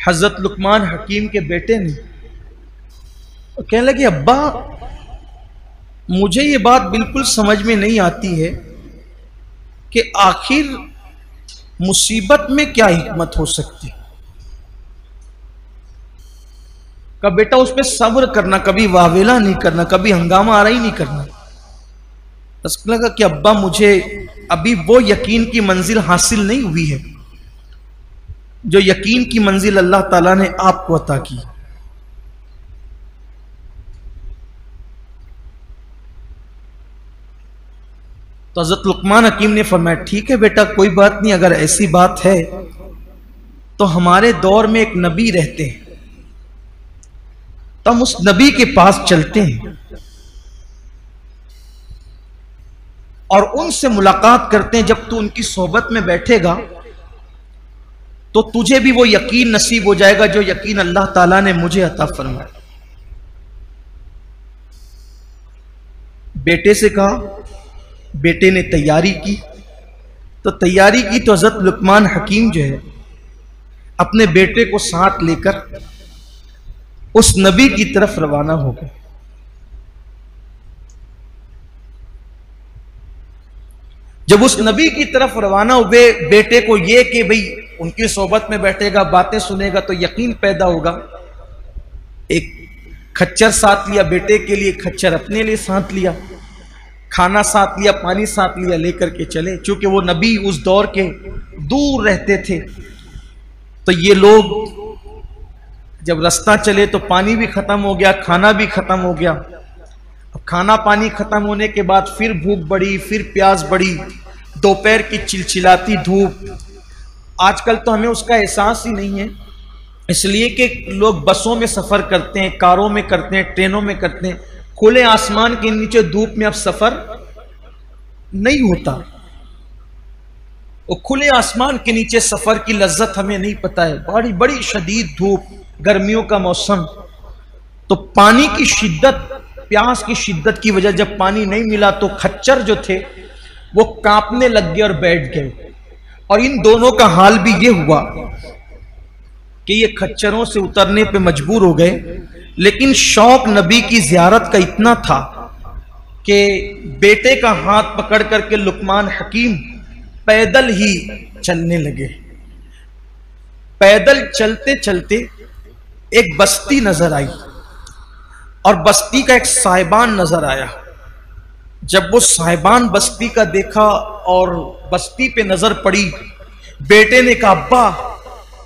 Speaker 1: हजरत लुकमान हकीम के बेटे ने, तो कहने लगे, अब्बा मुझे ये बात बिल्कुल समझ में नहीं आती है कि आखिर मुसीबत में क्या हिकमत हो सकती। का बेटा उस पर सब्र करना, कभी वावेला नहीं करना, कभी हंगामा आ रहा ही नहीं करना। उसको लगा कि अब्बा मुझे अभी वो यकीन की मंजिल हासिल नहीं हुई है जो यकीन की मंजिल अल्लाह ताला ने आपको अता की। तो हज़रत लुकमान हकीम ने फरमाया, ठीक है बेटा, कोई बात नहीं, अगर ऐसी बात है तो हमारे दौर में एक नबी रहते हैं, तो हम उस नबी के पास चलते हैं और उनसे मुलाकात करते हैं। जब तू उनकी सोहबत में बैठेगा तो तुझे भी वो यकीन नसीब हो जाएगा जो यकीन अल्लाह ताला ने मुझे अता फरमाया। बेटे से कहा, बेटे ने तैयारी की। तो हज़रत लुकमान हकीम जो है अपने बेटे को साथ लेकर उस नबी की तरफ रवाना हो गए। जब उस नबी की तरफ रवाना हुए, बेटे को ये कि भाई उनकी सोबत में बैठेगा, बातें सुनेगा तो यकीन पैदा होगा। एक खच्चर साथ लिया बेटे के लिए, खच्चर अपने लिए साथ लिया, खाना साथ लिया, पानी साथ लिया, लेकर के चले। चूंकि वो नबी उस दौर के दूर रहते थे तो ये लोग जब रास्ता चले तो पानी भी खत्म हो गया, खाना भी खत्म हो गया। अब खाना पानी खत्म होने के बाद फिर भूख बढ़ी, फिर प्यास बढ़ी, दोपहर की चिलचिलाती धूप। आजकल तो हमें उसका एहसास ही नहीं है, इसलिए कि लोग बसों में सफर करते हैं, कारों में करते हैं, ट्रेनों में करते हैं। खुले आसमान के नीचे धूप में अब सफर नहीं होता। वो खुले आसमान के नीचे सफर की लज्जत हमें नहीं पता है। बड़ी बड़ी शदीद धूप, गर्मियों का मौसम, तो पानी की शिद्दत, प्यास की शिद्दत की वजह जब पानी नहीं मिला तो खच्चर जो थे वो कांपने लग गए और बैठ गए। और इन दोनों का हाल भी ये हुआ कि ये खच्चरों से उतरने पे मजबूर हो गए। लेकिन शौक नबी की जियारत का इतना था कि बेटे का हाथ पकड़ करके लुकमान हकीम पैदल ही चलने लगे। पैदल चलते चलते एक बस्ती नजर आई और बस्ती का एक साहिबान नजर आया। जब वो साहिबान बस्ती का देखा और बस्ती पे नजर पड़ी, बेटे ने कहा, अब्बा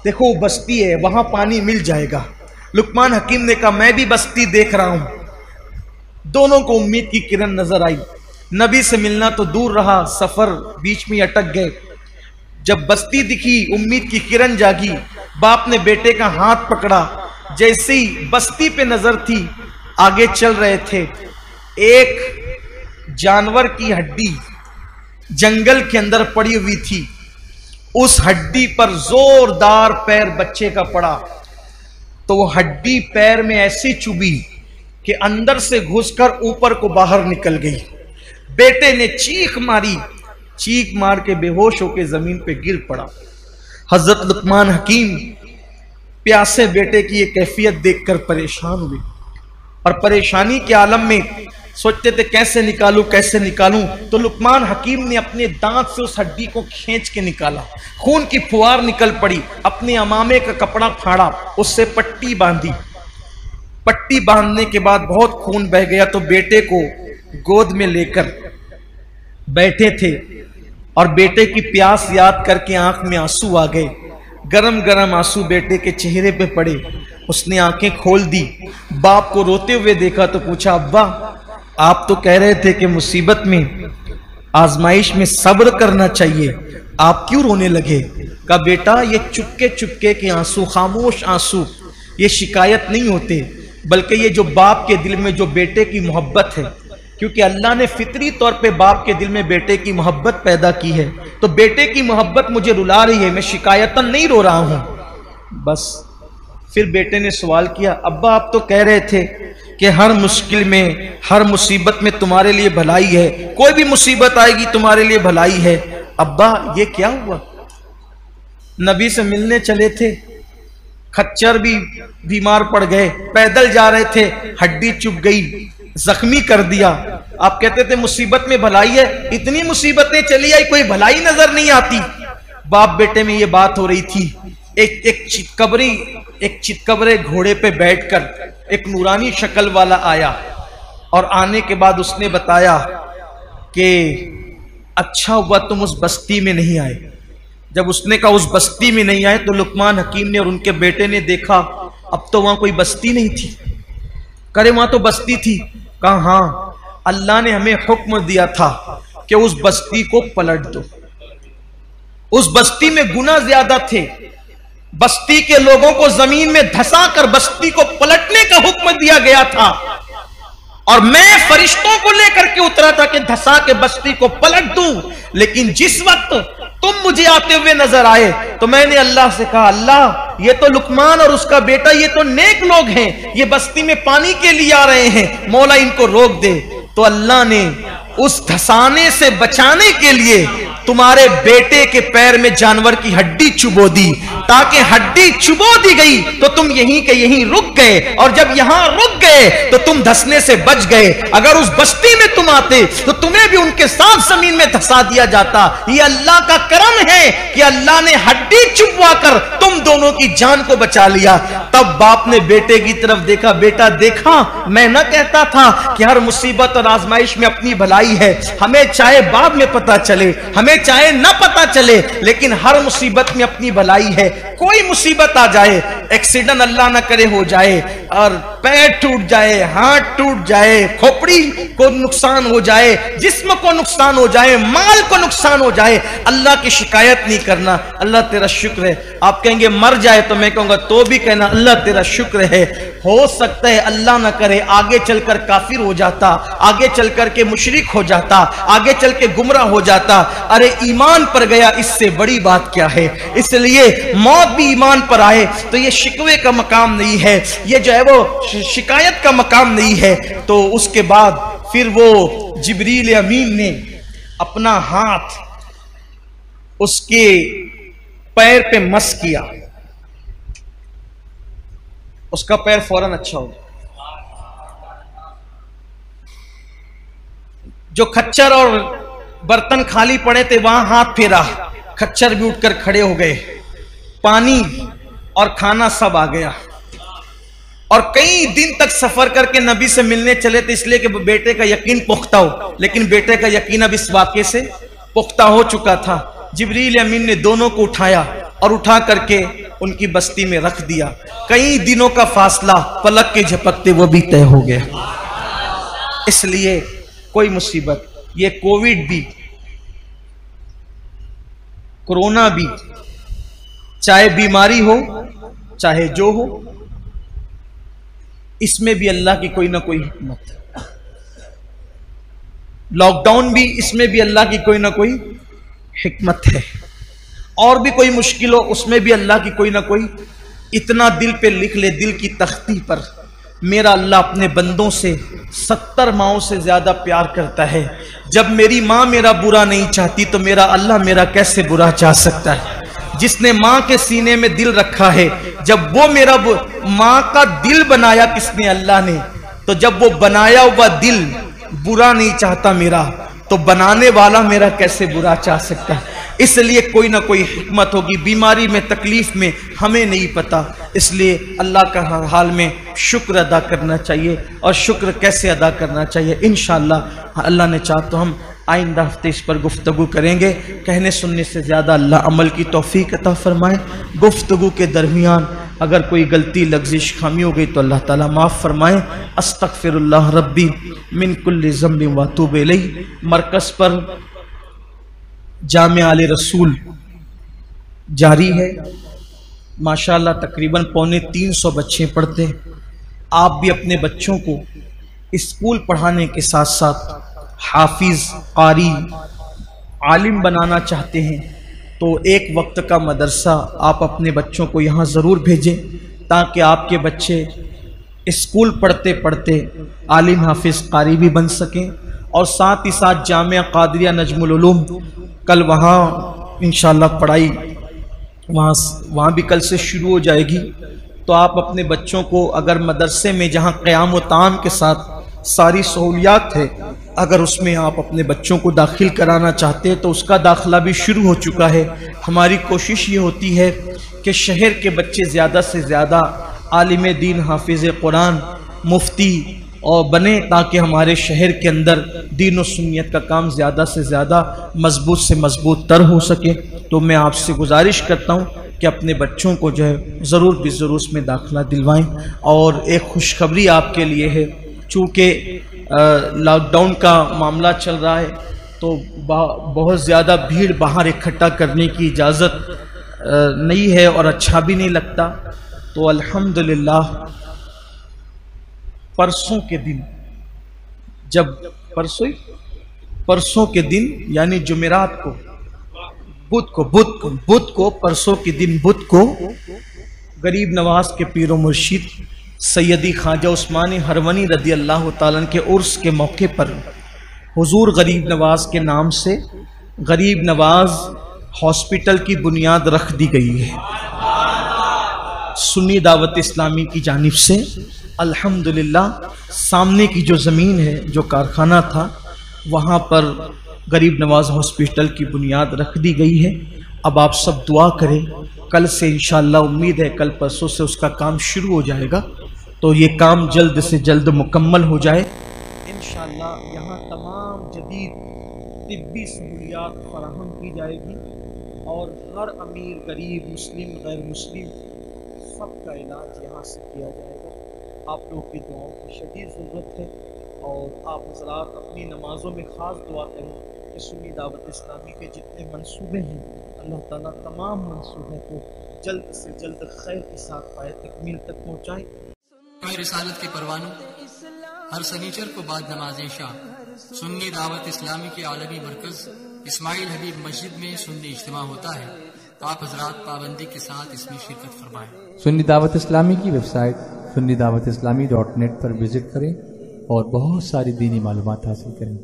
Speaker 1: देखो वो बस्ती है, वहां पानी मिल जाएगा। लुकमान हकीम ने कहा, मैं भी बस्ती देख रहा हूं। दोनों को उम्मीद की किरण नजर आई। नबी से मिलना तो दूर रहा, सफर बीच में अटक गए। जब बस्ती दिखी, उम्मीद की किरण जागी। बाप ने बेटे का हाथ पकड़ा। जैसे ही बस्ती पे नजर थी, आगे चल रहे थे, एक जानवर की हड्डी जंगल के अंदर पड़ी हुई थी। उस हड्डी पर जोरदार पैर बच्चे का पड़ा तो वो हड्डी पैर में ऐसी चुभी कि अंदर से घुसकर ऊपर को बाहर निकल गई। बेटे ने चीख मारी, चीख मार के बेहोश होकर जमीन पे गिर पड़ा। हजरत लुकमान हकीम प्यासे बेटे की ये कैफियत देखकर परेशान हुए और परेशानी के आलम में सोचते थे कैसे निकालूं, कैसे निकालूं। तो लुकमान हकीम ने अपने दांत से उस हड्डी को खींच के निकाला। खून की फुहार निकल पड़ी। अपने अमामे का कपड़ा फाड़ा, उससे पट्टी बांधी। पट्टी बांधने के बाद बहुत खून बह गया तो बेटे को गोद में लेकर बैठे थे और बेटे की प्यास याद करके आंख में आंसू आ गए। गरम गरम आंसू बेटे के चेहरे पे पड़े। उसने आंखें खोल दी, बाप को रोते हुए देखा तो पूछा, अब्बा आप तो कह रहे थे कि मुसीबत में, आजमाइश में सब्र करना चाहिए, आप क्यों रोने लगे? कहा बेटा ये चुपके चुपके के आंसू, खामोश आंसू, ये शिकायत नहीं होते, बल्कि ये जो बाप के दिल में जो बेटे की मोहब्बत है, क्योंकि अल्लाह ने फितरी तौर पे बाप के दिल में बेटे की मोहब्बत पैदा की है, तो बेटे की मोहब्बत मुझे रुला रही है, मैं शिकायतन नहीं रो रहा हूं। बस फिर बेटे ने सवाल किया, अब्बा आप तो कह रहे थे कि हर मुश्किल में, हर मुसीबत में तुम्हारे लिए भलाई है, कोई भी मुसीबत आएगी तुम्हारे लिए भलाई है। अब्बा ये क्या हुआ? नबी से मिलने चले थे, खच्चर भी बीमार पड़ गए, पैदल जा रहे थे, हड्डी चुभ गई, जख्मी कर दिया। आप कहते थे मुसीबत में भलाई है, इतनी मुसीबतें चली आई कोई भलाई नजर नहीं आती। बाप बेटे में ये बात हो रही थी। एक चितकबरे घोड़े पे बैठकर एक नूरानी शक्ल वाला आया, और आने के बाद उसने बताया कि अच्छा हुआ तुम उस बस्ती में नहीं आए। जब उसने कहा उस बस्ती में नहीं आए, तो लुकमान हकीम ने और उनके बेटे ने देखा अब तो वहां कोई बस्ती नहीं थी। करे वहां तो बस्ती थी। कहा हाँ, अल्लाह ने हमें हुक्म दिया था कि उस बस्ती को पलट दो। उस बस्ती में गुनाह ज्यादा थे, बस्ती के लोगों को जमीन में धंसा कर बस्ती को पलटने का हुक्म दिया गया था, और मैं फरिश्तों को लेकर के उतरा था कि धंसा के बस्ती को पलट दूं। लेकिन जिस वक्त तुम मुझे आते हुए नजर आए, तो मैंने अल्लाह से कहा, अल्लाह ये तो लुकमान और उसका बेटा, ये तो नेक लोग हैं, ये बस्ती में पानी के लिए आ रहे हैं, मौला इनको रोक दे। तो अल्लाह ने उस धंसाने से बचाने के लिए तुम्हारे बेटे के पैर में जानवर की हड्डी चुबो दी, ताकि हड्डी चुबो दी गई तो तुम यहीं के यहीं रुक गए, और जब यहां रुक गए तो तुम धंसने से बच गए। अगर उस बस्ती में तुम आते तो तुम्हें भी उनके साथ जमीन में धंसा दिया जाता। ये अल्लाह का करम है कि अल्लाह ने हड्डी चुबवा कर तुम दोनों की जान को बचा लिया। तब बाप ने बेटे की तरफ देखा, बेटा देखा, मैं न कहता था कि हर मुसीबत और आजमाइश में अपनी भलाई है, हमें चाहे बाद में पता चले, हमें चाहे ना पता चले, लेकिन हर मुसीबत में अपनी भलाई है। कोई मुसीबत आ जाए, एक्सीडेंट अल्लाह ना करे हो जाए, और पैर टूट जाए, हाथ टूट जाए, खोपड़ी को नुकसान हो जाए, जिस्म को नुकसान हो जाए, माल को नुकसान हो जाए, अल्लाह की शिकायत नहीं करना, अल्लाह तेरा शुक्र है। आप कहेंगे मर जाए, तो मैं कहूंगा तो भी कहना अल्लाह तेरा शुक्र है। हो सकता है अल्लाह ना करे आगे चलकर काफिर हो जाता, आगे चलकर के मुशरिक हो जाता, आगे चल के गुमराह हो जाता। अरे ईमान पर गया, इससे बड़ी बात क्या है। इसलिए मौत भी ईमान पर आए तो ये शिकवे का मकाम नहीं है, ये जो है वो शिकायत का मकाम नहीं है। तो उसके बाद फिर वो जिब्रील अमीन ने अपना हाथ उसके पैर पे मस किया, उसका पैर फौरन अच्छा हो गया। जो खच्चर और बर्तन खाली पड़े थे वहां हाथ फेरा, खच्चर भी उठकर खड़े हो गए, पानी और खाना सब आ गया। और कई दिन तक सफर करके नबी से मिलने चले थे, इसलिए कि बेटे का यकीन पुख्ता हो, लेकिन बेटे का यकीन अब इस वाक़े से पुख्ता हो चुका था। जिब्रील अमीन ने दोनों को उठाया और उठा करके उनकी बस्ती में रख दिया। कई दिनों का फासला पलक के झपकते वो भी तय हो गया। इसलिए कोई मुसीबत, ये कोविड भी, कोरोना भी, चाहे बीमारी हो चाहे जो हो, इसमें भी अल्लाह की कोई ना कोई हिकमत है। लॉकडाउन भी, इसमें भी अल्लाह की कोई ना कोई हिकमत है। और भी कोई मुश्किल हो, उसमें भी अल्लाह की कोई ना कोई। इतना दिल पे लिख ले, दिल की तख्ती पर, मेरा अल्लाह अपने बंदों से 70 माओं से ज्यादा प्यार करता है। जब मेरी माँ मेरा बुरा नहीं चाहती तो मेरा अल्लाह मेरा कैसे बुरा चाह सकता है। जिसने माँ के सीने में दिल रखा है, जब वो मेरा माँ का दिल बनाया किसने? अल्लाह ने। तो जब वो बनाया हुआ दिल बुरा नहीं चाहता मेरा, तो बनाने वाला मेरा कैसे बुरा चाह सकता है। इसलिए कोई ना कोई हिकमत होगी। बीमारी में, तकलीफ में हमें नहीं पता, इसलिए अल्लाह का हर हाल में शुक्र अदा करना चाहिए। और शुक्र कैसे अदा करना चाहिए, इंशाअल्लाह अल्लाह ने चाहा तो हम आइंदा हफ्ते इस पर गुफ्तगू करेंगे। कहने सुनने से ज़्यादा अल्लाह अमल की तौफीक अता फरमाए। गुफ्तगू के दरमियान अगर कोई गलती लग़्ज़िश खामी हो गई तो अल्लाह ताला माफ़ फरमाए। अस्तग़फ़िरुल्लाह रब्बी मिन कुल्लि ज़ंबिन व अतूबु इलैह। मरकज़ पर जामे आले रसूल जारी है। माशाअल्लाह तकरीबन 250 बच्चे पढ़ते हैं। आप भी अपने बच्चों को स्कूल पढ़ाने के साथ साथ हाफिज, कारी, आलिम बनाना चाहते हैं तो एक वक्त का मदरसा आप अपने बच्चों को यहाँ ज़रूर भेजें, ताकि आपके बच्चे स्कूल पढ़ते पढ़ते आलिम, हाफिज, कारी भी बन सकें। और साथ ही साथ जामिया कादरिया नजमुल उलूम, कल वहाँ इंशाअल्लाह पढ़ाई वहाँ भी कल से शुरू हो जाएगी। तो आप अपने बच्चों को अगर मदरसे में जहाँ क़याम व ताम के साथ सारी सहूलियात है, अगर उसमें आप अपने बच्चों को दाखिल कराना चाहते हैं तो उसका दाखिला भी शुरू हो चुका है। हमारी कोशिश ये होती है कि शहर के बच्चे ज़्यादा से ज़्यादा आलिम दीन, हाफिज़ कुरान, मुफ्ती और बने, ताकि हमारे शहर के अंदर दीन और सुन्नियत का काम ज़्यादा से ज़्यादा मजबूत से मजबूत तर हो सके। तो मैं आपसे गुजारिश करता हूँ कि अपने बच्चों को जो है ज़रूर भी ज़रूर उसमें दाखिला दिलवाएं। और एक खुशखबरी आपके लिए है, चूँकि लॉकडाउन का मामला चल रहा है तो बहुत ज़्यादा भीड़ बाहर इकट्ठा करने की इजाज़त नहीं है और अच्छा भी नहीं लगता। तो अल्हम्दुलिल्लाह परसों के दिन, जब परसों के दिन यानी जुमेरात को, बुध को परसों के दिन बुध को गरीब नवाज के पीरो मुर्शिद सैयदी ख्वाजा उस्मानी हरवनी रदी अल्लाह ताला के उर्स के मौके पर हुजूर गरीब नवाज के नाम से गरीब नवाज हॉस्पिटल की बुनियाद रख दी गई है सुन्नी दावत इस्लामी की जानिब से। अल्हम्दुलिल्लाह सामने की जो ज़मीन है, जो कारखाना था, वहाँ पर गरीब नवाज हॉस्पिटल की बुनियाद रख दी गई है। अब आप सब दुआ करें, कल से इंशाअल्लाह उम्मीद है कल परसों से उसका काम शुरू हो जाएगा, तो ये काम जल्द से जल्द मुकम्मल हो जाए इंशाअल्लाह। यहाँ तमाम जदीद तिब्बी सहूलियात फराहम की जाएगी और हर अमीर, गरीब, मुस्लिम, गैर मुस्लिम सबका इलाज यहाँ से किया जाएगा। आप लोगों की दुआओं की शदीद ज़रूरत है और आप हज़रात अपनी नमाज़ों में ख़ास दुआ करें कि सुन्नी दावत इस्लामी के जितने मंसूबे हैं, अल्लाह ताला तमाम मंसूबों को जल्द से जल्द खैर के साथ पाए तकमील तक पहुँचाएँ।
Speaker 2: रिसालत के परवानों, हर सनीचर को बाद नमाज़ शाह सुन्नी दावत इस्लामी के आलमी मरकज़ इस्माइल हबीब मस्जिद में सुन्नी इज्तिमा होता है। आप हज़रात पाबंदी के साथ इसमें शिरकत फरमाएं।
Speaker 3: सुन्नी दावत इस्लामी की वेबसाइट sunnidawatislamI.net पर विजिट करें और बहुत सारी दीनी मालूमात हासिल करें।